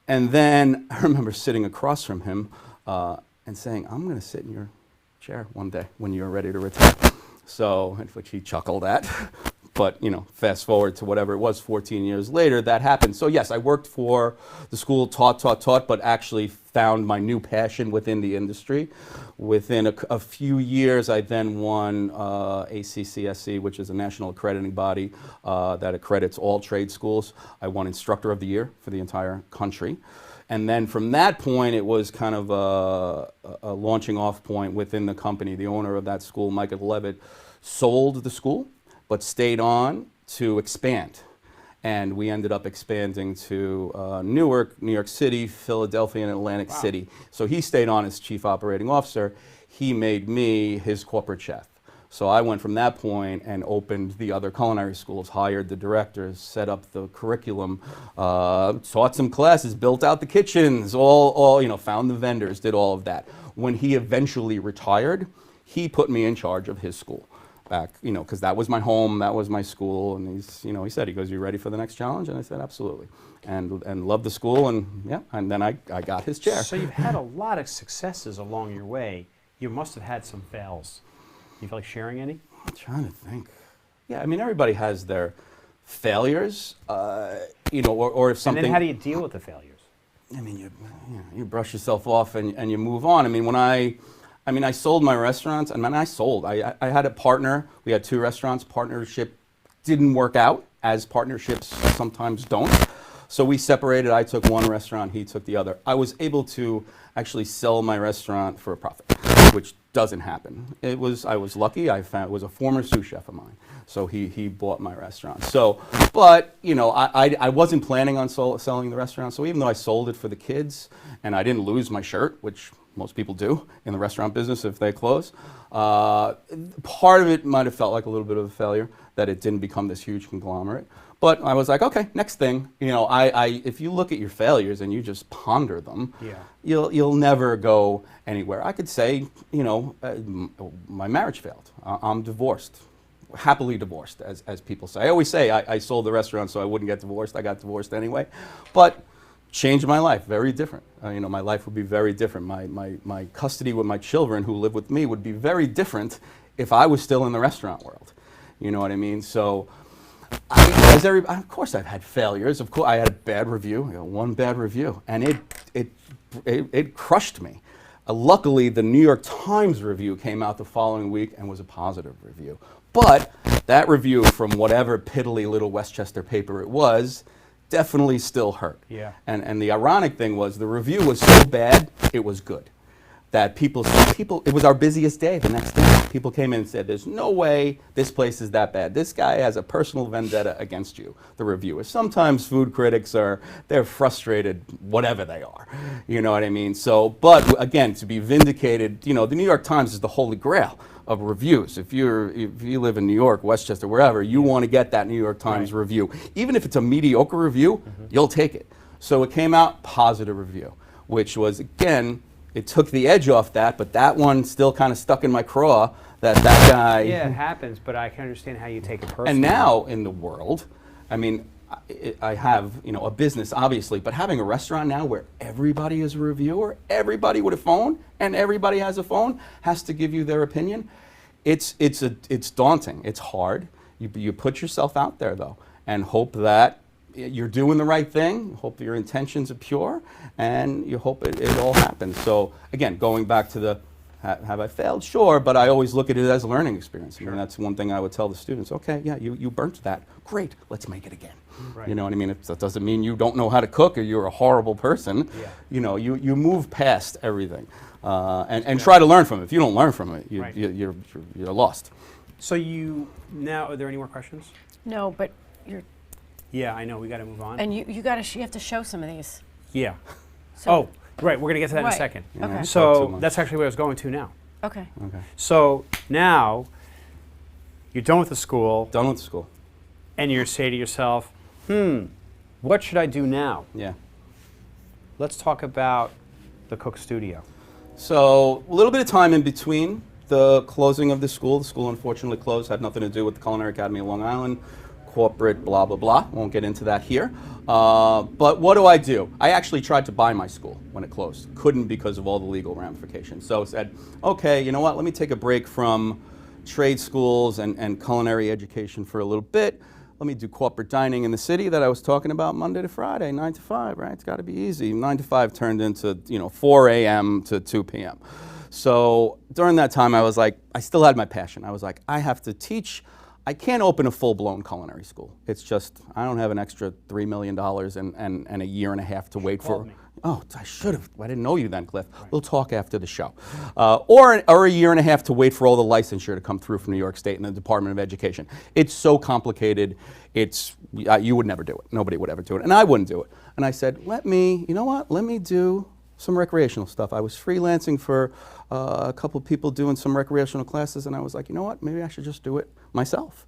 And then I remember sitting across from him and saying, I'm going to sit in your chair one day when you're ready to retire. So, which he chuckled at. But, fast forward to whatever it was, 14 years later, that happened. So yes, I worked for the school, taught, but actually found my new passion within the industry. Within a few years, I then won ACCSC, which is a national accrediting body that accredits all trade schools. I won Instructor of the Year for the entire country. And then from that point, it was kind of a launching off point within the company. The owner of that school, Michael Levitt, sold the school, but stayed on to expand. And we ended up expanding to Newark, New York City, Philadelphia, and Atlantic City. So he stayed on as chief operating officer. He made me his corporate chef. So I went from that point and opened the other culinary schools, hired the directors, set up the curriculum, taught some classes, built out the kitchens, found the vendors, did all of that. When he eventually retired, he put me in charge of his school. Back, because that was my home, that was my school, and he said, you ready for the next challenge? And I said, absolutely, and loved the school, and then I got his chair. So you've had a lot of successes along your way. You must have had some fails. You feel like sharing any? I'm trying to think. Yeah, everybody has their failures, or if something. And then how do you deal with the failures? You brush yourself off and you move on. I sold my restaurants, and I had a partner. We had 2 restaurants. Partnership didn't work out, as partnerships sometimes don't. So we separated. I took one restaurant, he took the other. I was able to actually sell my restaurant for a profit, which doesn't happen. I was lucky. It was a former sous chef of mine. So he bought my restaurant. So, but I wasn't planning on selling the restaurant. So even though I sold it for the kids, and I didn't lose my shirt, which most people do in the restaurant business if they close. Part of it might have felt like a little bit of a failure, that it didn't become this huge conglomerate. But I was like, okay, next thing. If you look at your failures and you just ponder them, you'll never go anywhere. I could say, my marriage failed. I'm divorced, happily divorced, as people say. I always say I sold the restaurant so I wouldn't get divorced. I got divorced anyway. But changed my life, very different. My life would be very different. My custody with my children who live with me would be very different if I was still in the restaurant world. You know what I mean? So, of course I've had failures. Of course I had a bad review, one bad review, and it crushed me. Luckily, the New York Times review came out the following week and was a positive review. But that review from whatever piddly little Westchester paper it was definitely still hurt. Yeah. And the ironic thing was the review was so bad, it was good. That people, it was our busiest day the next day. People came in and said, there's no way this place is that bad. This guy has a personal vendetta against you, the reviewers. Sometimes food critics they're frustrated, whatever they are. You know what I mean? So, but again, to be vindicated, the New York Times is the holy grail of reviews. If you live in New York, Westchester, wherever, you want to get that New York Times review. Even if it's a mediocre review, you'll take it. So it came out positive review, which was, again, it took the edge off that, but that one still kind of stuck in my craw that guy. Yeah, it happens, but I can understand how you take it personally. And now in the world, I mean, I have a business obviously, but having a restaurant now where everybody is a reviewer, everybody with a phone, and everybody has a phone has to give you their opinion. It's daunting. It's hard. You put yourself out there though, and hope that you're doing the right thing, hope your intentions are pure, and you hope it all happens. So again, going back to the, have I failed? Sure, but I always look at it as a learning experience. Sure. And that's one thing I would tell the students, okay, yeah, you burnt that, great, let's make it again. Right. You know what I mean? That doesn't mean you don't know how to cook or you're a horrible person. Yeah. You move past everything and try to learn from it. If you don't learn from it, you're lost. So now, are there any more questions? No, but you're. Yeah, I know, we got to move on. And you have to show some of these. Yeah. So, right, we're going to get to that in a second. Yeah, okay. So that's actually where I was going to now. Okay. Okay. So now you're done with the school. Done with school. And you say to yourself, what should I do now? Yeah. Let's talk about the Cook Studio. So a little bit of time in between the closing of the school. The school unfortunately closed, had nothing to do with the Culinary Academy of Long Island. Corporate, blah, blah, blah. Won't get into that here. But what do? I actually tried to buy my school when it closed. Couldn't because of all the legal ramifications. So I said, okay, you know what? Let me take a break from trade schools and culinary education for a little bit. Let me do corporate dining in the city that I was talking about Monday to Friday, 9 to 5, right? It's got to be easy. 9 to 5 turned into 4 a.m. to 2 p.m. So during that time, I was like, I still had my passion. I was like, I have to teach. I can't open a full-blown culinary school. It's just, I don't have an extra $3 million and a year and a half to wait for. Oh, I should have. I didn't know you then, Cliff. Right. We'll talk after the show. Or a year and a half to wait for all the licensure to come through from New York State and the Department of Education. It's so complicated. You would never do it. Nobody would ever do it. And I wouldn't do it. And I said, let me do some recreational stuff. I was freelancing for a couple of people doing some recreational classes, and I was like, you know what, maybe I should just do it myself.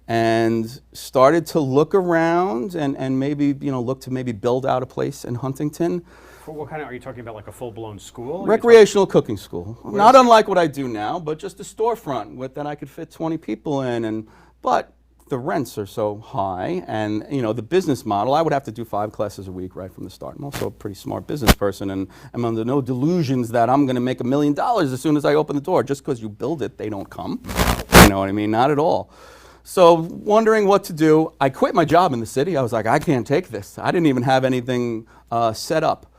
And started to look around and maybe, look to maybe build out a place in Huntington. For what kind of, are you talking about like a full-blown school? Recreational cooking school. Not unlike what I do now, but just a storefront that I could fit 20 people in. But the rents are so high, and the business model, I would have to do 5 classes a week right from the start. I'm also a pretty smart business person, and I'm under no delusions that I'm going to make $1 million as soon as I open the door. Just because you build it, they don't come. You know what I mean? Not at all. So wondering what to do, I quit my job in the city. I was like, I can't take this. I didn't even have anything set up.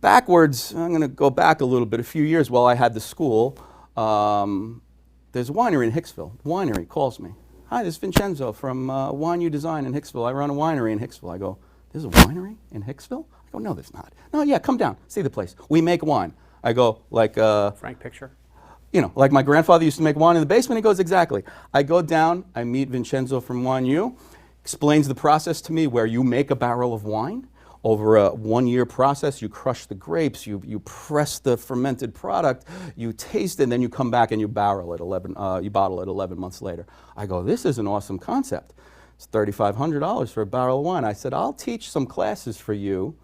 Backwards, I'm going to go back a little bit. A few years while I had the school, there's a winery in Hicksville. The winery calls me. Hi, this is Vincenzo from Wine You Design in Hicksville. I run a winery in Hicksville. I go, there's a winery in Hicksville? I go, no, there's not. No, yeah, come down, see the place. We make wine. I go, like... Frank picture? Like my grandfather used to make wine in the basement. He goes, exactly. I go down, I meet Vincenzo from Wine You, explains the process to me where you make a barrel of wine. Over a 1-year process, you crush the grapes, you press the fermented product, you taste it, and then you come back and you bottle it 11 months later. I go, this is an awesome concept. It's $3,500 for a barrel of wine. I said, I'll teach some classes for you.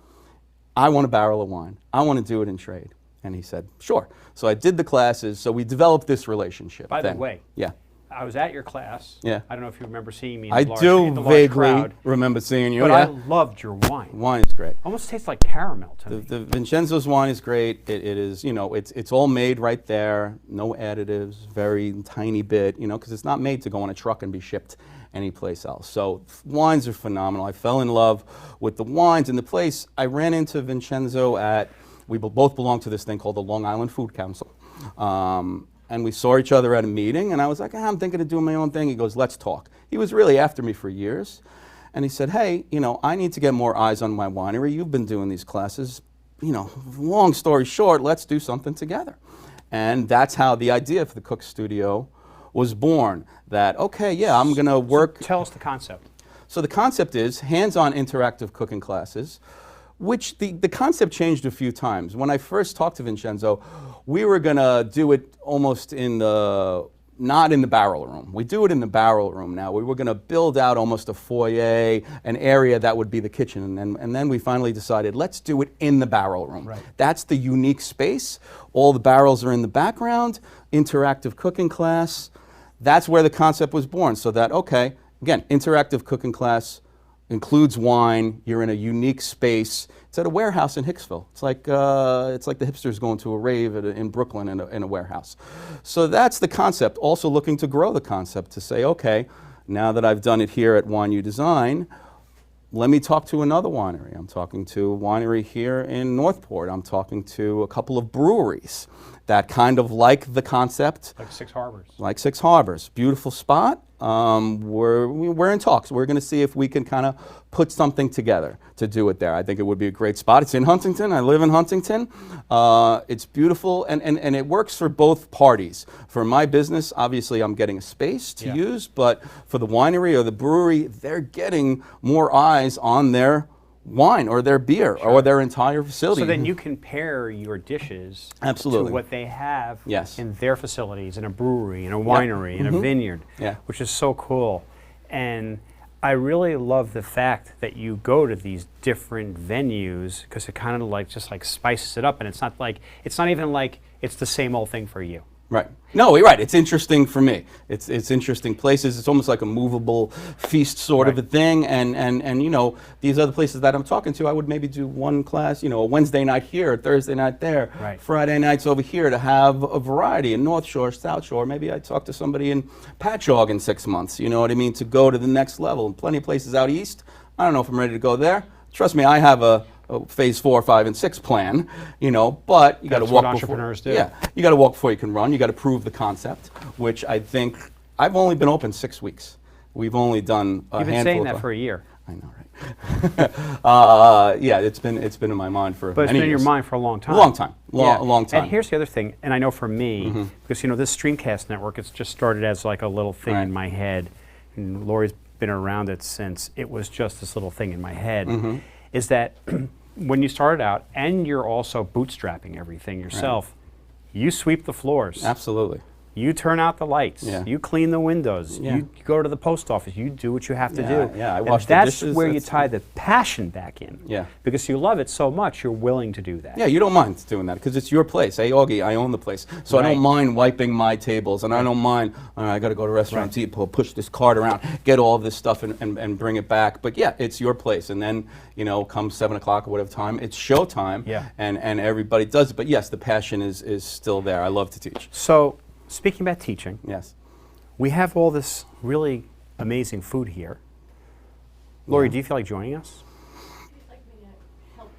I want a barrel of wine. I want to do it in trade. And he said, sure. So I did the classes, so we developed this relationship. By the way, yeah. I was at your class. Yeah. I don't know if you remember seeing me in I the large, do in the large vaguely crowd, remember seeing you. but Yeah. I loved your wine. Wine is great. Almost tastes like caramel to me. The Vincenzo's wine is great. It is, it's all made right there. No additives, very tiny bit, because it's not made to go on a truck and be shipped anyplace else. So wines are phenomenal. I fell in love with the wines and the place. I ran into Vincenzo we both belong to this thing called the Long Island Food Council. and we saw each other at a meeting, and I was like, I'm thinking of doing my own thing. He goes, let's talk. He was really after me for years, and he said, hey, I need to get more eyes on my winery. You've been doing these classes. Long story short, let's do something together. And that's how the idea for the Cook Studio was born. That, okay, yeah, I'm going to work. Tell us the concept. So the concept is hands-on interactive cooking classes, which the concept changed a few times. When I first talked to Vincenzo, we were going to do it almost not in the barrel room. We do it in the barrel room now. We were going to build out almost a foyer, an area that would be the kitchen. And then we finally decided, let's do it in the barrel room. Right. That's the unique space. All the barrels are in the background, interactive cooking class. That's where the concept was born. So that, okay, again, interactive cooking class includes wine. You're in a unique space. It's at a warehouse in Hicksville. It's like the hipsters going to a rave in Brooklyn in a warehouse. So that's the concept. Also looking to grow the concept to say, okay, now that I've done it here at Wine U Design, let me talk to another winery. I'm talking to a winery here in Northport. I'm talking to a couple of breweries that kind of like the concept. Like Six Harbors. Like Six Harbors. Beautiful spot. We're in talks. We're going to see if we can kind of put something together to do it there. I think it would be a great spot. It's in Huntington. I live in Huntington. It's beautiful, and it works for both parties. For my business, obviously, I'm getting a space to use, but for the winery or the brewery, they're getting more eyes on their wine or their beer or their entire facility. So then you can pair your dishes Absolutely. to what they have Yes. in their facilities, in a brewery, in a winery, in a vineyard, which is so cool. And I really love the fact that you go to these different venues because it kind of just spices it up, and it's not even like it's the same old thing for you. Right. No, you're right. It's interesting for me. It's interesting places. It's almost like a movable feast sort of a thing. And these other places that I'm talking to, I would maybe do one class, a Wednesday night here, a Thursday night there, Friday nights over here to have a variety in North Shore, South Shore. Maybe I'd talk to somebody in Patchogue in 6 months, you know what I mean, to go to the next level. And plenty of places out east. I don't know if I'm ready to go there. Trust me, I have a phase 4, 5, and 6 plan, but you got to walk. That's what entrepreneurs do. Yeah, you got to walk before you can run. You got to prove the concept, which I think I've only been open 6 weeks. We've only done a handful. You've been saying that for a year. I know, right? Yeah, it's been in my mind for. But it's many been in your years. mind for a long time. A long time, a long time. And here's the other thing, and I know for me, because this Streamcast network, it's just started as like a little thing in my head, and Lori's been around it since it was just this little thing in my head. Is that when you started out, and you're also bootstrapping everything yourself, you sweep the floors. Absolutely. You turn out the lights. Yeah. You clean the windows. Yeah. You go to the post office. You do what you have to do. Yeah, I And wash the that's dishes, where you that's- tie the passion back in. Yeah. Because you love it so much, you're willing to do that. Yeah, you don't mind doing that because it's your place. Hey, Augie, I own the place. So I don't mind wiping my tables, and I don't mind, I got to go to a restaurant to eat, push this cart around, get all of this stuff and bring it back. But yeah, it's your place. And then, come 7 o'clock or whatever time, it's showtime, and everybody does it. But yes, the passion is still there. I love to teach. So, speaking about teaching, Yes. we have all this really amazing food here. Lori, do you feel like joining us? Would you like me to help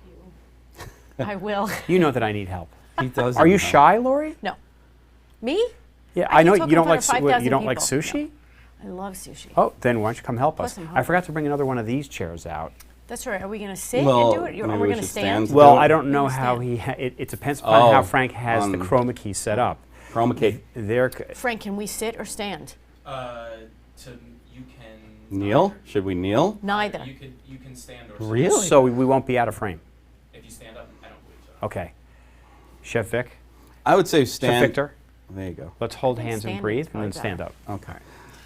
you? I will. You know that I need help. He does. Are you shy, Lori? No. Me? Yeah, I I know can talk you don't in like front of 5,000 you don't like people. sushi. I love sushi. Oh, then why don't you come help us? Plus I'm I hungry. forgot to bring another one of these chairs out. That's right. Are we going to sit Well, and do it? Or maybe are we we going to should stand? stand. Well, Do it. I don't know Understand. how it depends upon how Oh, Frank has the chroma key set up. Chroma key. Frank, can we sit or stand? You can Kneel? Should we kneel? Neither. You can stand or sit. Really? So we won't be out of frame. If you stand up, I don't believe so. Okay. Chef Vic, I would say Chef stand. Victor, There you go. let's hold think hands and standing breathe, is and then probably stand better. up. Okay.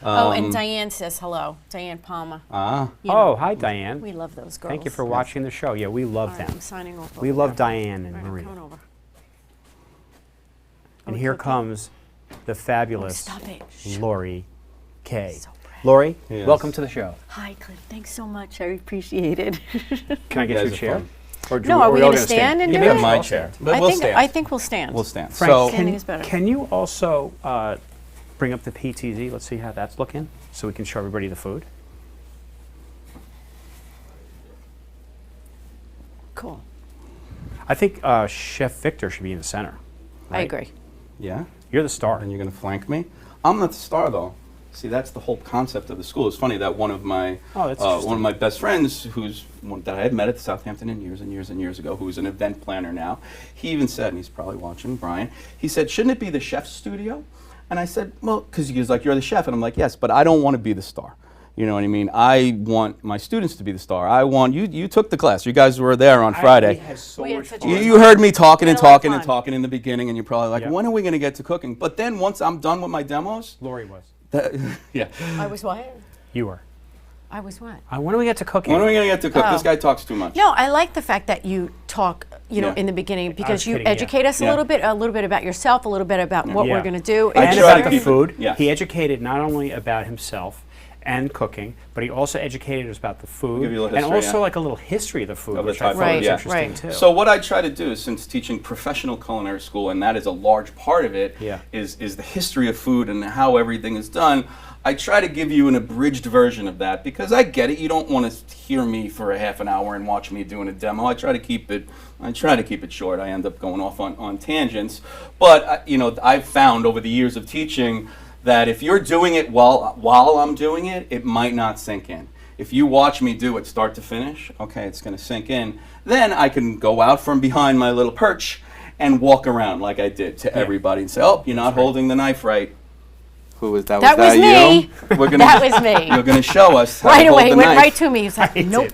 Oh, and Diane says hello. Diane Palmer. Ah. You know, Oh, hi, Diane. we love those girls. Thank you for watching the show. Yeah, we love All right, them. I'm signing off. We over love there. Diane and All right, I'm Maria. coming over. And we here cooking? comes the fabulous Stop it. Lori K. So pretty. Lori, Yes. welcome to the show. Hi, Cliff. Thanks so much. I appreciate it. Can I get guys you a are chair? fun. Or do No, are we all gonna gonna stand and Yeah, do we it? have My all chair. stand. But we'll stand. I think we'll stand. We'll stand. Frank, So, Standing is better. can you also bring up the PTZ? Let's see how that's looking, so we can show everybody the food. Cool. I think Chef Victor should be in the center. I agree. yeah. You're the star. And you're going to flank me? I'm not the star, though. See, that's the whole concept of the school. It's funny that one of my best friends, that I had met at the Southampton Inn years and years and years ago, who's an event planner now, he even said, and he's probably watching, Brian, he said, shouldn't it be the chef's studio? And I said, well, because he was like, you're the chef. And I'm like, yes, but I don't want to be the star. You know what I mean? I want my students to be the star. I want you took the class. You guys were there on Friday. We had so We had much such a fun. good You heard me talking and We had a lot of talking and fun. talking in the beginning, and you're probably like, Yeah. when are we going to get to cooking? But then once I'm done with my demos, Lori was. yeah. I was what? You were. I was what? When do we get to cooking? When are we going to get to cook? This Oh. guy talks too much. No, I like the fact that you talk, Yeah. in the beginning because you kidding, yeah. educate us a Yeah. little bit about yourself, a little bit about what Yeah. we're going to do. I And try about to the keep it- food. yes. He educated not only about himself and cooking, but he also educated us about the food Give you a little and history, also yeah. like a little history of the food, Of the which I Thai thought food, was yeah. interesting Right. too. So what I try to do, since teaching professional culinary school, and that is a large part of it, Yeah. is the history of food and how everything is done. I try to give you an abridged version of that because I get it. You don't want to hear me for a half an hour and watch me doing a demo. I try to keep it short. I end up going off on tangents, but I've found over the years of teaching that if you're doing it while I'm doing it, it might not sink in. If you watch me do it start to finish, okay, it's going to sink in. Then I can go out from behind my little perch and walk around like I did to everybody and say, "Oh, you're not holding the knife right." Who was that? That was me. We're gonna, That was me. You're going to show us how Right to hold away, the went knife. right to me. He's like, nope.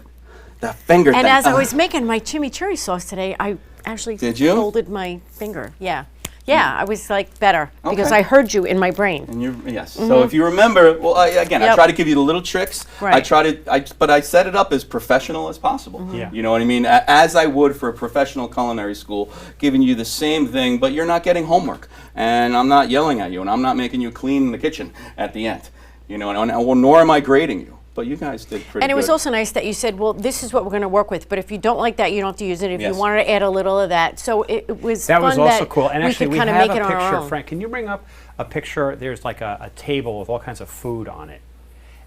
The finger And thing. as I was making my chimichurri sauce today, I actually Did you? folded my finger. Yeah. Yeah, I was like better because Okay. I heard you in my brain. And yes. So if you remember, well, I Yep. try to give you the little tricks. Right. But I set it up as professional as possible. Yeah. You know what I mean? As I would for a professional culinary school, giving you the same thing, but you're not getting homework, and I'm not yelling at you, and I'm not making you clean the kitchen at the end. You know, and nor am I grading you. But you guys did pretty good. And it was also nice that you said, well, this is what we're going to work with, but if you don't like that, you don't have to use it. If Yes. you wanted to add a little of that. So it was That fun was also that cool. And actually, we we could kind of have make a it our picture. own. Frank, can you bring up a picture? There's like a table with all kinds of food on it.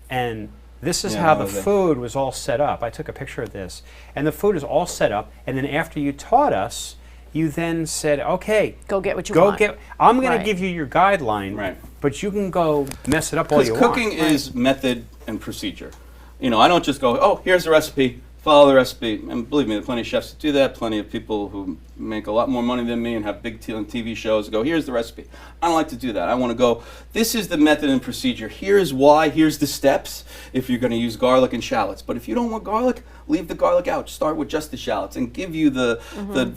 And this is Yeah, how that the was it. food was all set up. I took a picture of this. And the food is all set up. And then after you taught us, you then said, okay, Go get what you want. I'm going Right. to give you your guideline, Right. but you can go mess it up all Because you want. cooking is method and procedure. You know, I don't just go, oh, here's the recipe, follow the recipe. And believe me, there are plenty of chefs that do that, plenty of people who make a lot more money than me and have big TV shows go, here's the recipe. I don't like to do that. I want to go, this is the method and procedure. Here's why, here's the steps if you're going to use garlic and shallots. But if you don't want garlic, leave the garlic out. Start with just the shallots and give you the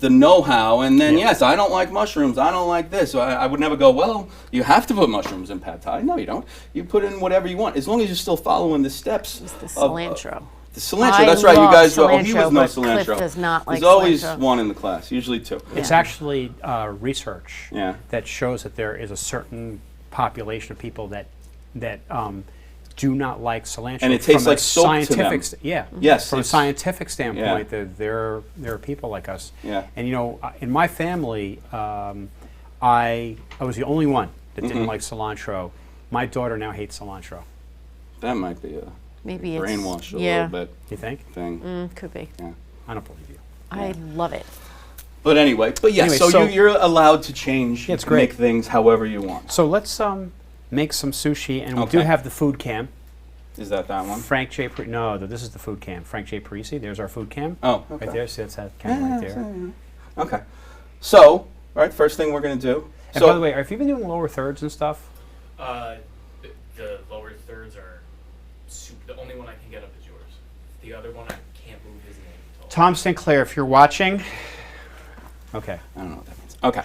know-how. And then, yes, I don't like mushrooms. I don't like this. So I would never go, well, you have to put mushrooms in pad thai. No, you don't. You put in whatever you want. As long as you're still following the steps. It's the of- cilantro. the cilantro, I that's right. You love guys, oh, he cilantro, was no but cilantro. Cliff does not like There's always cilantro. one in the class, usually two. It's Yeah. actually research Yeah. that shows that there is a certain population of people that do not like cilantro. And it tastes from a like soap to scientific them. yeah. Yes, From a it's- scientific standpoint, Yeah. there are people like us. Yeah. And in my family, I was the only one that Mm-hmm. didn't like cilantro. My daughter now hates cilantro. That might be a Maybe it's brainwash a yeah, little bit You think? thing. could be. Yeah. I don't believe you. I love it. But anyway, Anyway, so, so- you're allowed to change, Yeah, it's great. make things however you want. So let's make some sushi, and we do Okay. have the food cam. Is that one? Frank J. No, this is the food cam. Frank J. Parisi. There's our food cam. Oh, okay. Right there. See, that's that cam right there. Okay. So, all right, first thing we're going to do. And So, by the way, have you been doing lower thirds and stuff? The lower thirds are the only one I can get up is yours. The other one I can't move his name at all. Tom Sinclair, if you're watching. Okay. I don't know what that means. Okay.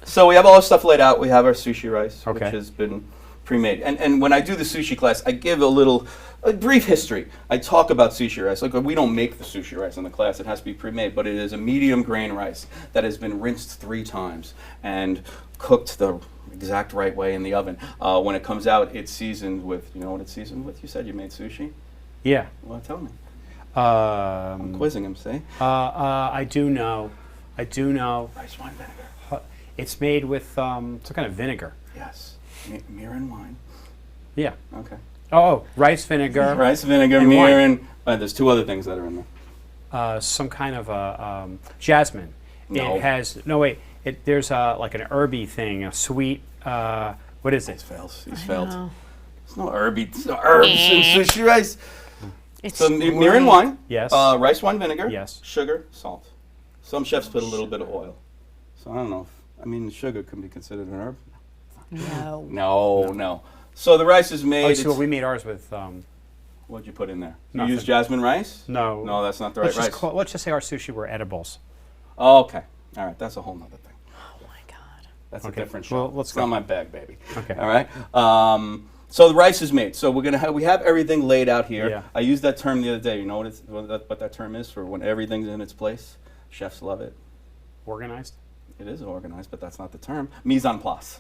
So we have all our stuff laid out. We have our sushi rice, Okay. which has been pre-made. And when I do the sushi class, I give a brief history. I talk about sushi rice. Like, we don't make the sushi rice in the class. It has to be pre-made, but it is a medium grain rice that has been rinsed 3 times and cooked the exact right way in the oven. When it comes out, it's seasoned with, you know what it's seasoned with? You said you made sushi? Yeah. Well, tell me. I'm Um, quizzing him, see? I do know. Rice wine vinegar. It's made with some kind of vinegar. Yes. Mirin wine. Yeah. Okay. Oh, rice vinegar. Rice vinegar, And wine. mirin. There's 2 other things that are in there. Some kind of jasmine. No. It has no wait. There's like an herby thing, a sweet. What is it? He's failed. There's no herbs in sushi rice. It's So mirin right. wine. Yes. Rice wine vinegar. Yes. Sugar, salt. Some chefs put a little bit of oil. So I don't know. Sugar can be considered an herb. No. No. So the rice is made. Oh, so we made ours with. What'd you put in there? You Nothing. use jasmine rice? No. No, that's not the right rice. Let's just say our sushi were edibles. Oh, okay. All right. That's a whole nother thing. Oh my God. That's Okay. a different show. Well, let's it's go. not my bag, baby. Okay. All right. So the rice is made. So we have everything laid out here. Yeah. I used that term the other day. You know what that term is for when everything's in its place? Chefs love it. Organized. It is organized, but that's not the term. Mise en place.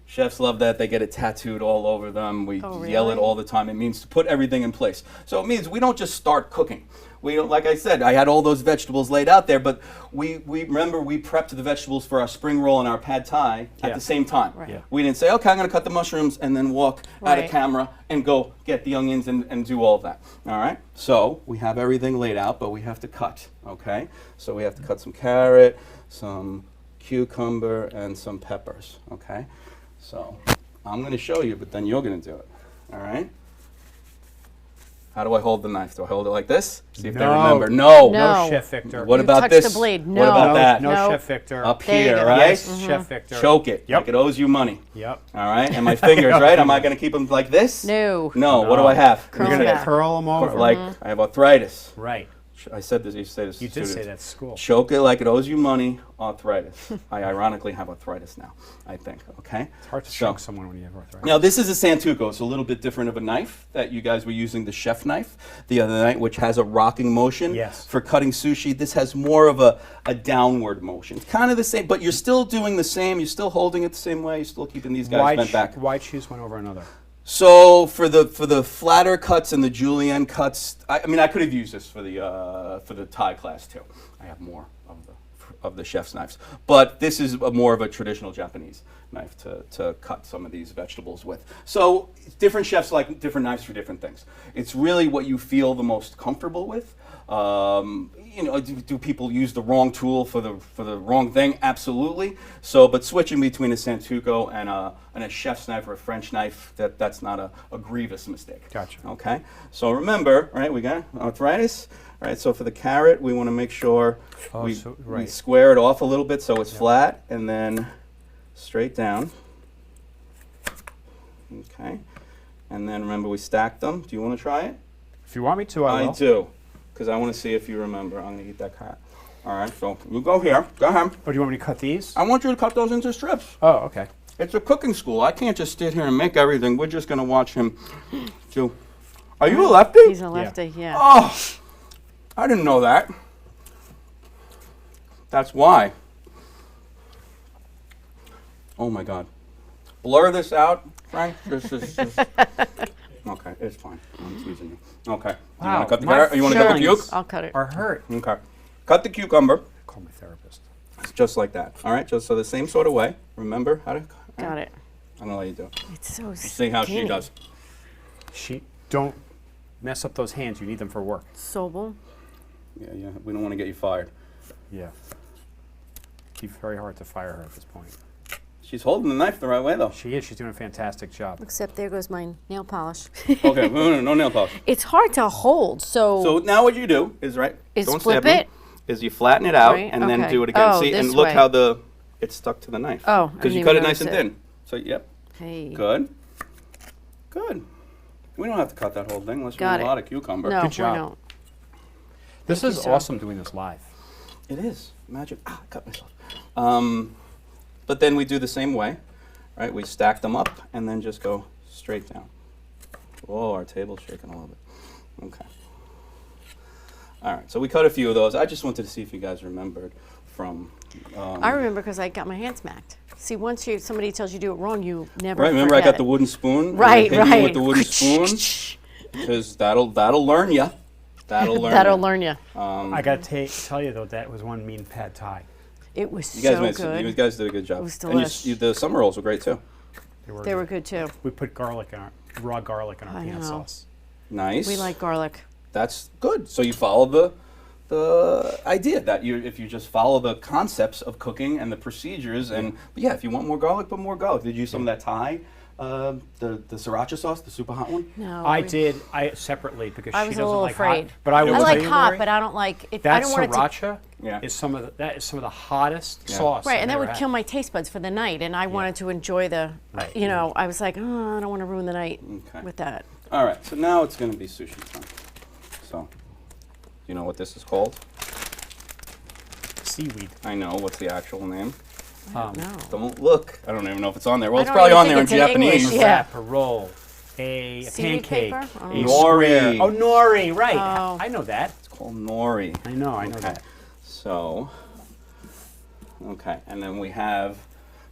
Chefs love that. They get it tattooed all over them. We Oh, yell it really? all the time. It means to put everything in place. So it means we don't just start cooking. We don't, like I said, I had all those vegetables laid out there, but we remember we prepped the vegetables for our spring roll and our pad thai at Yeah. the same time. Right. Yeah. We didn't say, okay, I'm going to cut the mushrooms and then walk out of Right. camera and go get the onions and do all of that. All right? So we have everything laid out, but we have to cut, okay? So we have to cut some carrot, some cucumber, and some peppers, okay? So I'm going to show you, but then you're going to do it, all right? How do I hold the knife? Do I hold it like this? See if they No. remember. No. No. No, Chef Victor. What You about touched this? the blade. What No. about that? No, No. Chef Victor. Up There you here, go. right? Yes, Chef Victor. Choke it, Yep. like it owes you money. Yep. All right, and my fingers, right? Am I going to keep them like this? No. No. What do I have? Curl You're them gonna back. curl them over. Like I have arthritis. Right. I said this. You say this. to You did say students. that at school. Choke it like it owes you money. Arthritis. I ironically have arthritis now. I think. Okay. It's hard to So- choke someone when you have arthritis. Now this is a Santuco. It's a little bit different of a knife that you guys were using the chef knife the other night, which has a rocking motion. Yes. For cutting sushi, this has more of a downward motion. It's kind of the same, but you're still doing the same. You're still holding it the same way. You're still keeping these guys bent back. Why choose one over another? So for the flatter cuts and the julienne cuts, I could have used this for the Thai class too. I have more of the chef's knives, but this is more of a traditional Japanese knife to cut some of these vegetables with. So different chefs like different knives for different things. It's really what you feel the most comfortable with. Do people use the wrong tool for the wrong thing? Absolutely. So, but switching between a Santuco and a chef's knife or a French knife, that's not a grievous mistake. Gotcha. Okay. So remember, right? We got arthritis. All right. So for the carrot, we want to make sure Oh, we right. square it off a little bit so it's flat, and then straight down. Okay. And then remember, we stacked them. Do you want to try it? If you want me to, I will. I do, because I want to see if you remember. I'm going to eat that cat. All right, so you go here. Go ahead. Or do you want me to cut these? I want you to cut those into strips. Oh, okay. It's a cooking school. I can't just sit here and make everything. We're just going to watch him do. Are you a lefty? He's a lefty, yeah. Oh, I didn't know that. That's why. Oh my God. Blur this out, Frank. This is. Okay, it's fine. I'm teasing you. Okay. You Wow, want to cut the my carrot? You want to cut the feelings cuke? I'll cut it. Or hurt. Okay. Cut the cucumber. Call my therapist. It's just like that. All right. Just so the same sort of way. Remember how to. Got it. I'm gonna let you do it. It's so See how she skinny. does. Don't mess up those hands. You need them for work. Sobel. Yeah. We don't want to get you fired. Yeah. Be very hard to fire her at this point. She's holding the knife the right way though. She is. She's doing a fantastic job. Except there goes my nail polish. Okay. No nail polish. It's hard to hold, So now what you do is Is don't flip stab me, it? is you flatten it out Right, and then okay. do it again. Oh, See, and this look way. how it's stuck to the knife. Oh, I because you didn't cut it even nice and notice it. thin. So yep, Hey. good. We don't have to cut that whole thing unless you Got want a it. lot of cucumber. No, Good we job. don't. This Thank is you, sir. awesome doing this live. It is magic. I cut myself. But then we do the same way, right? We stack them up and then just go straight down. Oh, our table's shaking a little bit. Okay. All right, so we cut a few of those. I just wanted to see if you guys remembered from. I remember because I got my hand smacked. See, once somebody tells you do it wrong, you never Right, remember I forget got the it. wooden spoon? and I Right, hit you right. with the wooden spoon, because that'll learn you. That'll learn That'll ya. learn you. I got to tell you, though, that was one mean pad thai. It was You guys, so good. you guys did a good job. It was and delish. the summer rolls were great too. They were good too. We put garlic in raw garlic in our I peanut know. sauce. Nice. We like garlic. That's good. So you follow the idea that if you just follow the concepts of cooking and the procedures, and but yeah, if you want more garlic, put more garlic. Did you use some of that Thai, the sriracha sauce, the super hot one? No. I did. I separately because I she was doesn't a little like afraid. hot. But I will I tell like you, hot, Lori, but I don't like it. that I don't want it to. sriracha Yeah. is some of the hottest sauce. Right, I've and that ever would had. kill my taste buds for the night, and I wanted to enjoy the, Right. you know, I was like, oh, I don't want to ruin the night Okay. with that. All right, so now it's going to be sushi time. So, you know what this is called? Seaweed. I know. What's the actual name? No. Don't look. I don't even know if it's on there. Well, I it's don't probably even on there in think it's in Japanese. English, A Yeah. wrap, a roll, a Seaweed pancake, paper? Oh. a Nori. square. Oh, nori, right. Oh. I know that. It's called nori. I know Okay. that. So, okay, and then we have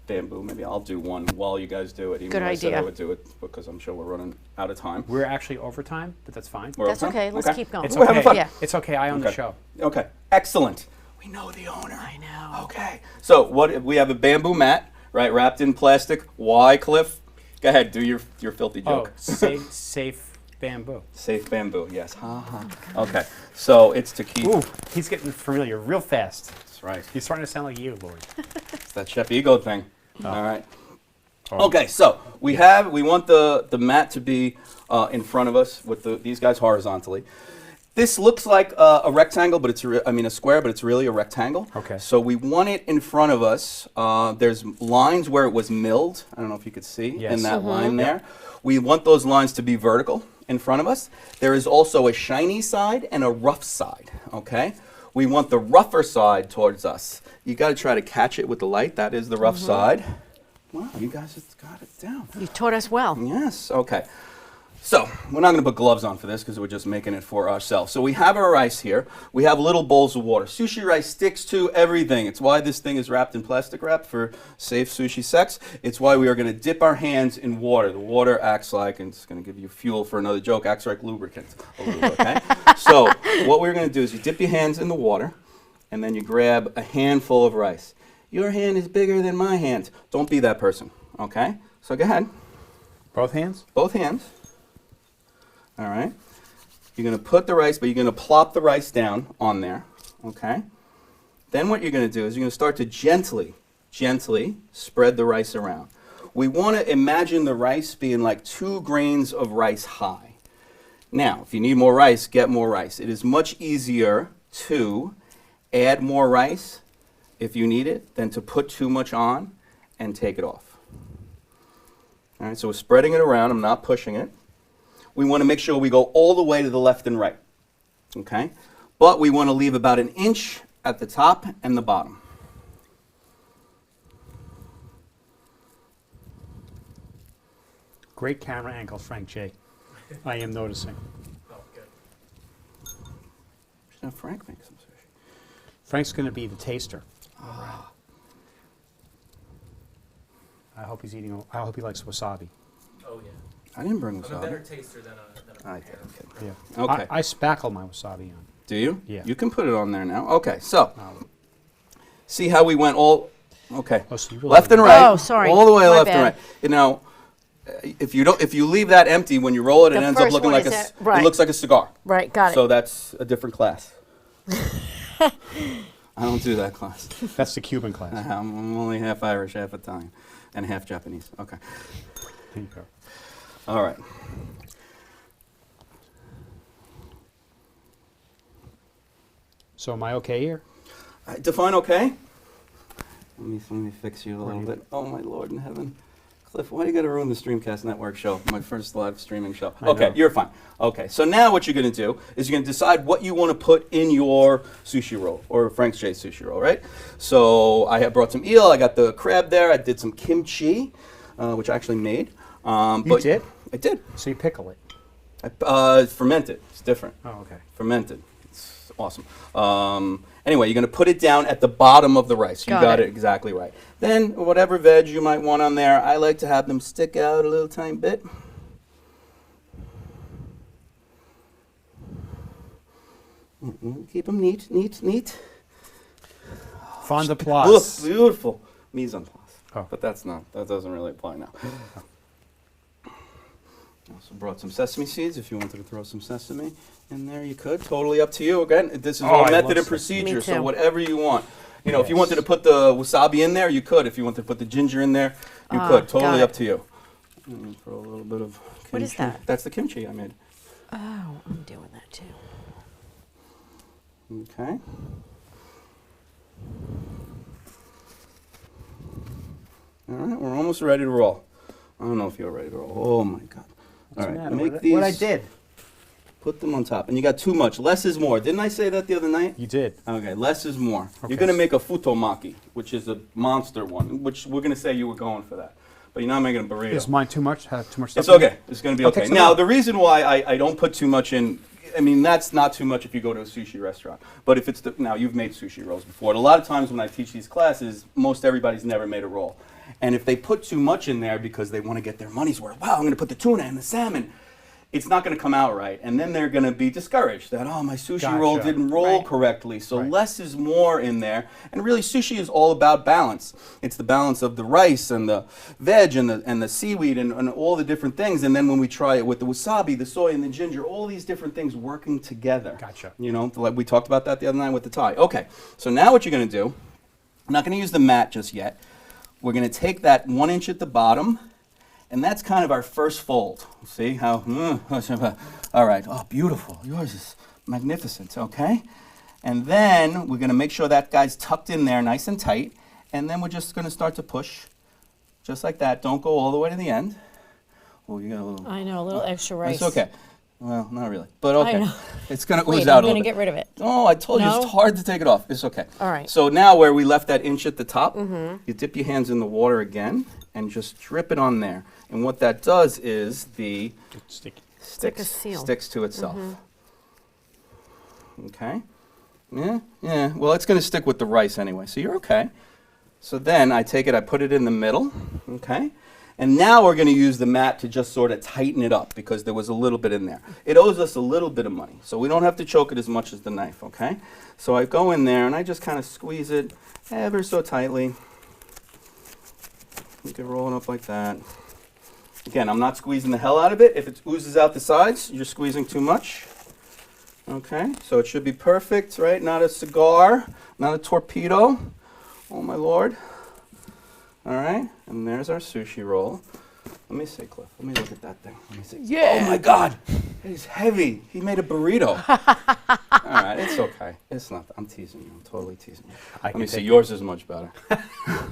bamboo. Maybe I'll do one while you guys do it. Even Good though I said I idea. would do it because I'm sure we're running out of time. We're actually over time, but that's fine. We're That's over time? okay. Let's keep going. It's We're having okay. fun. Yeah. It's okay. I own the Okay. show. Okay, excellent. We know the owner. I know. Okay, so what we have a bamboo mat, right, wrapped in plastic. Why, Cliff? Go ahead, do your filthy Oh, joke. safe bamboo. Safe bamboo, yes. Ha ha. Okay, so it's to keep. Ooh, he's getting familiar real fast. That's right. He's starting to sound like you, Lori. It's that chef ego thing. Oh. All right. Okay, so we want the mat to be in front of us with these guys horizontally. This looks like a rectangle, but a square, but it's really a rectangle. Okay. So we want it in front of us. There's lines where it was milled. I don't know if you could see Yes. in that line there. We want those lines to be vertical in front of us. There is also a shiny side and a rough side, okay? We want the rougher side towards us. You got to try to catch it with the light. That is the rough side. Wow, you guys have got it down. You taught us well. Yes, okay. So, we're not going to put gloves on for this because we're just making it for ourselves. So we have our rice here. We have little bowls of water. Sushi rice sticks to everything. It's why this thing is wrapped in plastic wrap for safe sushi sex. It's why we are going to dip our hands in water. The water acts like, and it's going to give you fuel for another joke, acts like lubricant a little, okay? So what we're going to do is you dip your hands in the water, and then you grab a handful of rice. Your hand is bigger than my hand. Don't be that person, okay? So go ahead. Both hands? Both hands. All right. You're going to put the rice, but you're going to plop the rice down on there, okay? Then what you're going to do is you're going to start to gently spread the rice around. We want to imagine the rice being like 2 grains of rice high. Now, if you need more rice, get more rice. It is much easier to add more rice if you need it than to put too much on and take it off. All right, so we're spreading it around. I'm not pushing it. We want to make sure we go all the way to the left and right, okay? But we want to leave about 1 inch at the top and the bottom. Great camera angles, Frank J. I am noticing. Oh, good. Should have Frank make some sushi. Frank's going to be the taster. I hope he's eating. I hope he likes wasabi. Oh, yeah. I didn't bring I'm a better wasabi. taster than a I preparer. did, okay. Yeah. Okay. I spackle my wasabi on. Do you? Yeah. You can put it on there now. Okay, so Um, see how we went all, okay. Oh, so you really Left and don't- right. Oh, sorry. All the way My left and bad. right. You know, if you leave that empty, when you roll it, it The ends up first looking one like is a, right. it looks like a cigar. Right, got So it. that's a different class. I don't do that class. That's the Cuban class. I'm only half Irish, half Italian, and half Japanese. Okay. There you go. All right. So am I okay here? Define okay. Let me fix you a little bit. Oh my Lord in heaven. Cliff, why do you got to ruin the Streamcast Network show? My first live streaming show. I Okay, know. you're fine. Okay, so now what you're going to do is you're going to decide what you want to put in your sushi roll, or Frank's J sushi roll, right? So I have brought some eel. I got the crab there. I did some kimchi, which I actually made. You did? I did. So you pickle it. Fermented. It's different. Oh, okay. Fermented. It's awesome. Anyway, you're going to put it down at the bottom of the rice. You Got got it. it exactly right. Then whatever veg you might want on there, I like to have them stick out a little tiny bit. Keep them neat, neat, neat. Fond de Look, place. beautiful. Mise en place. Oh. But that doesn't really apply now. Also brought some sesame seeds. If you wanted to throw some sesame in there, you could. Totally up to you. Again, this is Oh, all I method love and sesame. procedure, Me so too. whatever you want. You know, if you Yes. wanted to put the wasabi in there, you could. If you wanted to put the ginger in there, you Ah, could. got Totally it. up to you. Let me throw a little bit of kimchi. What is that? That's the kimchi I made. Oh, I'm doing that too. Okay. All right, we're almost ready to roll. I don't know if you're ready to roll. Oh my God. All right, make these. What I did. Put them on top. And you got too much. Less is more. Didn't I say that the other night? You did. Okay, less is more. Okay. You're going to make a futomaki, which is a monster one, which we're going to say you were going for that. But you're not making a burrito. Is mine too much? Have too much stuff? It's in it? okay. It's going to be I'll okay. take some Now, out. the reason why I don't put too much in, I mean, that's not too much if you go to a sushi restaurant. But if it's, now you've made sushi rolls before. And a lot of times when I teach these classes, most everybody's never made a roll. And if they put too much in there because they want to get their money's worth, wow, I'm going to put the tuna and the salmon, it's not going to come out right. And then they're going to be discouraged that, oh, my sushi roll Gotcha. didn't roll Right. correctly. So Right. less is more in there. And really, sushi is all about balance. It's the balance of the rice and the veg and the seaweed and all the different things. And then when we try it with the wasabi, the soy, and the ginger, all these different things working together. Gotcha. You know, like we talked about that the other night with the Thai. Okay, so now what you're going to do, I'm not going to use the mat just yet. We're going to take that 1 inch at the bottom, and that's kind of our first fold. See how, all right, oh, beautiful. Yours is magnificent, okay? And then we're going to make sure that guy's tucked in there nice and tight, and then we're just going to start to push, just like that. Don't go all the way to the end. Oh, you got a little, I know, a little extra rice. it's okay. Well, not really, but I okay. know. It's going to ooze Wait, out I'm a little going to bit. get rid of it. Oh, I told you No? it's hard to take it off. It's okay. All right. So now where we left that inch at the top, Mm-hmm. you dip your hands in the water again and just drip it on there. And what that does is the It's sticky. like a sticks, seal. sticks to itself. Okay. Yeah, yeah. Well, it's going to stick with the rice anyway, so you're okay. So then I take it, I put it in the middle, okay? And now we're going to use the mat to just sort of tighten it up because there was a little bit in there. It owes us a little bit of money, so we don't have to choke it as much as the knife, okay? So I go in there and I just kind of squeeze it ever so tightly. You can roll it up like that. Again, I'm not squeezing the hell out of it. If it oozes out the sides, you're squeezing too much. Okay, so it should be perfect, right? Not a cigar, not a torpedo. Oh my Lord. All right, and there's our sushi roll. Let me see, Cliff. Let me look at that thing. Let me see. Yeah. Oh my God, it is heavy. He made a burrito. All right, it's okay. It's not. I'm teasing you. I'm totally teasing you. I Let can me see. take Yours is much better.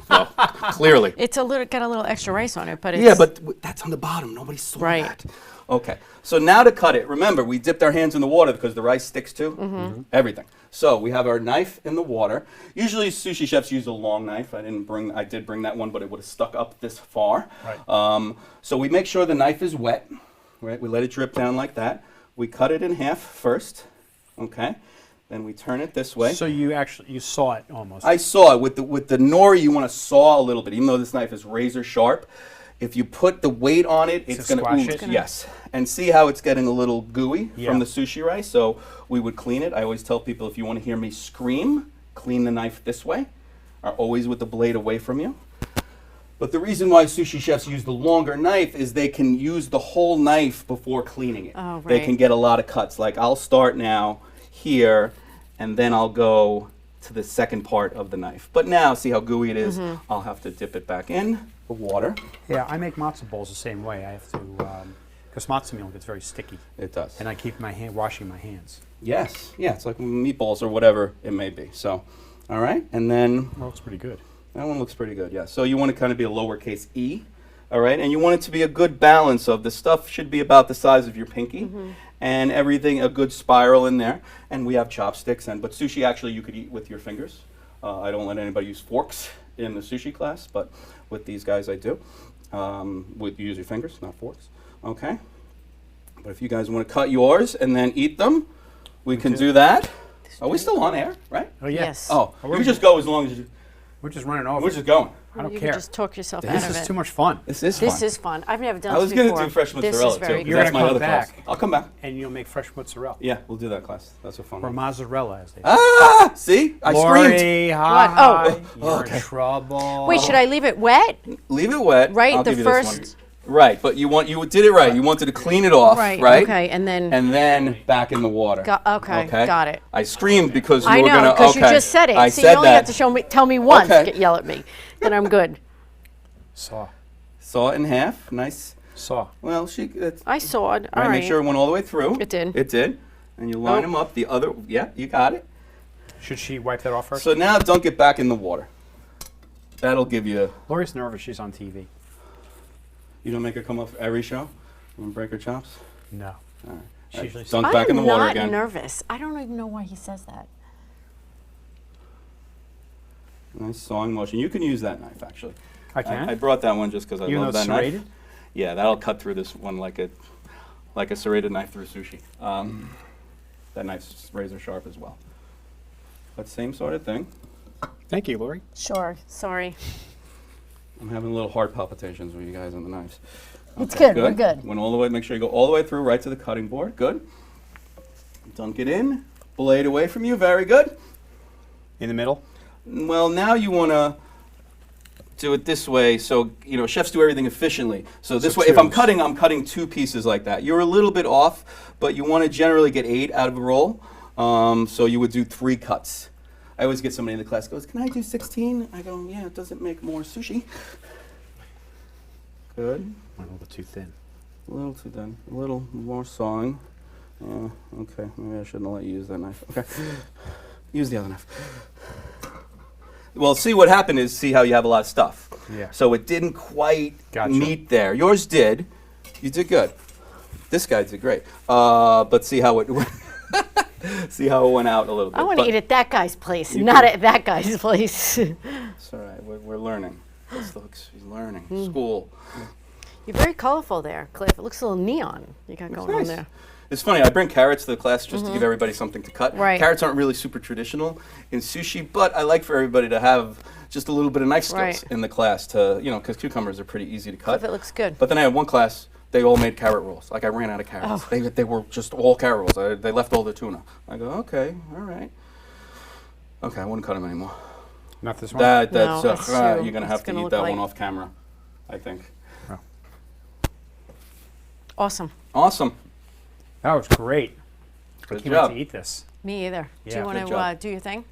Well, clearly. It's got a little extra rice on it, but it's... Yeah, but that's on the bottom. Nobody saw Right. that. Okay, so now to cut it, remember, we dipped our hands in the water because the rice sticks to everything. So we have our knife in the water. Usually sushi chefs use a long knife. I did bring that one, but it would have stuck up this far. Right. So we make sure the knife is wet, right? We let it drip down like that. We cut it in half first, okay? Then we turn it this way. So you saw it almost. I saw it with the nori. You want to saw a little bit, even though this knife is razor sharp. If you put the weight on it, it's To going to squash ooze. it? Yes, and see how it's getting a little gooey Yeah. from the sushi rice. So we would clean it. I always tell people if you want to hear me scream, clean the knife this way, or always with the blade away from you. But the reason why sushi chefs use the longer knife is they can use the whole knife before cleaning it. Oh, They right. can get a lot of cuts. Like I'll start now here, and then I'll go to the second part of the knife. But now, see how gooey it is? I'll have to dip it back in the water. Yeah, I make matzo balls the same way. I have to, because matzo meal gets very sticky, It does. and I keep washing my hands. Yes, yeah, it's like meatballs or whatever it may be. So, all right, and then Well, looks pretty good. that one looks pretty good, yeah. So you want to kind of be a lowercase e, all right? And you want it to be a good balance of the stuff should be about the size of your pinky and everything, a good spiral in there. And we have chopsticks, but sushi actually you could eat with your fingers. I don't let anybody use forks in the sushi class, but with these guys I do. You use your fingers, not forks, okay? But if you guys want to cut yours and then eat them, we can do that. Are we still on air, right? Oh yeah. Yes. Oh, we're- you just go as long as you. We're just running over. We're just going. I don't you care. can just talk yourself out This of is it. too much fun. This is fun. This is fun. I've never done I was this going before. to do fresh This mozzarella is very too. good. You're That's gonna my come other class. back. I'll come back. And you'll make fresh mozzarella. Yeah, we'll do that class. That's a fun Or one. mozzarella, as they say. Ah, see, I Lori, screamed. hi. What? You're okay. in trouble. Wait, should I leave it wet? Leave it wet. Right, I'll the give you this one. first Right, but you did it right. You wanted to clean it off, right? Okay, and then. And then back in the water. Okay, got it. I screamed because you I were know, gonna. because Okay. you just said it. I so said you only that. have to tell me once, Okay. yell at me. Then I'm good. Saw. Saw it in half. Nice. Saw. Well, I saw it. All right, right. make sure it went all the way through. It did. It did. And you line Oh. them up. The other. Yeah, you got it. Should she wipe that off first? So now dunk it back in the water. That'll give you. Lori's nervous. She's on TV. You don't make her come up for every show. You want to break her chops? No. All right. She usually Dunk back in the water again. I'm not nervous. I don't even know why he says that. Nice sawing motion. You can use that knife actually. I can. I brought that one just because I Even though love it's that knife. serrated? Yeah, that'll cut through this one like a serrated knife through sushi. That knife's razor sharp as well. But same sort of thing. Thank you, Lori. Sure. Sorry. I'm having a little heart palpitations with you guys on the knives. It's Okay, good. We're good. Went all the way. Make sure you go all the way through, right to the cutting board. Good. Dunk it in. Blade away from you. Very good. In the middle? Well, now you want to do it this way. So, you know, chefs do everything efficiently. So this way, if I'm cutting two pieces like that. You're a little bit off, but you want to generally get 8 out of a roll. So you would do 3 cuts. I always get somebody in the class goes, "Can I do 16?" I go, "Yeah, it doesn't make more sushi." Good. A little too thin. A little too thin. A little more sawing. Yeah, okay. Maybe I shouldn't have let you use that knife. Okay. Use the other knife. Well, see what happened is, see how you have a lot of stuff. Yeah. So it didn't quite Gotcha. meet there. Yours did. You did good. This guy did great. But see how it see how it went out a little bit. I want to But eat at that guy's place, You not can- at that guy's place. It's all right. We're learning. This looks. He's learning. School. You're very colorful there, Cliff. It looks a little neon you got going on Nice. there. It's funny, I bring carrots to the class just to give everybody something to cut. Right. Carrots aren't really super traditional in sushi, but I like for everybody to have just a little bit of knife skills Right. in the class to, you know, because cucumbers are pretty easy to cut. Cliff, it looks good. But then I had one class, they all made carrot rolls. Like I ran out of carrots. Oh. They were just all carrot rolls. They left all the tuna. I go, okay, all right. Okay, I wouldn't cut them anymore. Not this one? That's that's true. you're going to It's have to gonna eat look that like- one off camera, I think. Oh. Awesome. Awesome. That was great. I Good can't job. wait to eat this. Me either. Do Yeah, you want good to job. do your thing?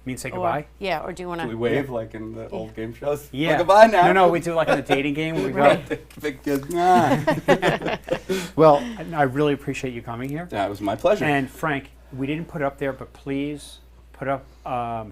Mean say Or- goodbye? Yeah, or do you want Do we to? wave like in the old game shows? Yeah. Like, goodbye now. No, we do like in the dating game where we go. Right. Big kids. Nah. Well, I really appreciate you coming here. That was my pleasure. And Frank, we didn't put it up there, but please put up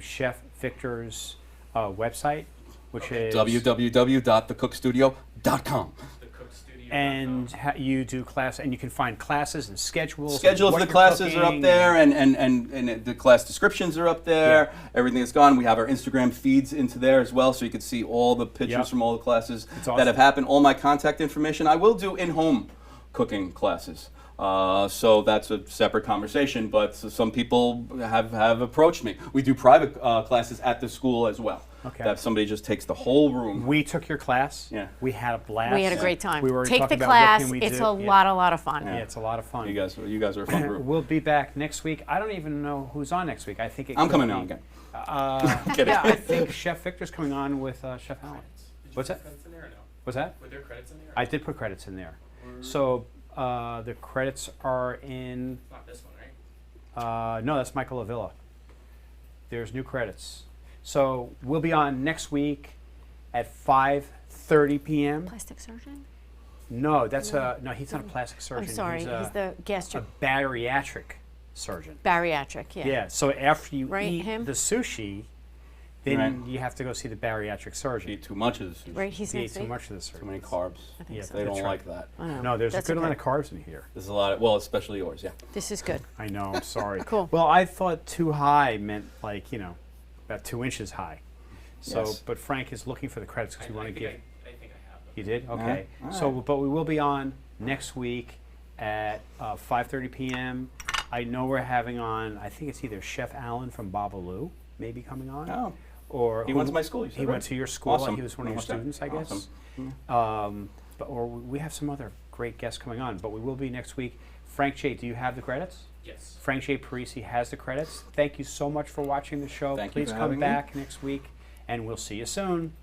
Chef Victor's website, which is www.thecookstudio.com. The cook studio. and you do class, and you can find classes and schedules. Schedules what of the you're classes are up cooking, there, and the class descriptions are up there. Everything is gone. We have our Instagram feeds into there as well, so you can see all the pictures Yep. from all the classes It's that awesome. have happened. All my contact information. I will do in-home cooking classes. So that's a separate conversation, but some people have approached me. We do private classes at the school as well. Okay. That somebody just takes the whole room. We took your class. Yeah. We had a blast. We had a great time. We were Take the talking about class. what can we It's do. a lot of fun. Yeah, it's a lot of fun. You guys are a fun group. We'll be back next week. I don't even know who's on next week. I think it I'm could coming be- on again. Yeah, I think Chef Victor's coming on with Chef Allen. What's that? Credits in there or no? What's that? Were there credits in there? I did put credits in there. So the credits are in. Not this one, right? No, that's Michael Avila. There's new credits. So we'll be on next week at 5:30 p.m. Plastic surgeon? No, that's no. He's not a plastic surgeon. I'm sorry. He's the a gastro bariatric surgeon. bariatric. Yeah. Yeah. So after you Right, eat him? the sushi, then Right. you have to go see the bariatric surgeon. Eat too much of the sushi. Right. He's You eat next too week. much of the Too surgeon. many carbs. I think Yeah, so. They don't That's like right. that. I know. No, there's That's a good okay. amount of carbs in here. There's a lot of, well, especially yours, yeah. This is good. I know. I'm sorry. Cool. Well, I thought too high meant like about 2 inches high. So, Yes. but Frank is looking for the credits because we want to give. I think I have them. You did? Okay. Alright, So, alright. but we will be on next week at 5:30 p.m. I know we're having on. I think it's either Chef Allen from Babalu, maybe coming on. Oh. Or He went to my school, you said, He went right? to your school. Awesome. He was one of your Okay. students, I guess. Awesome. Or we have some other great guests coming on. But we will be next week. Frank J, do you have the credits? Yes. Frank J. Parisi has the credits. Thank you so much for watching the show. Thank you Please for come having me. back next week, and we'll see you soon.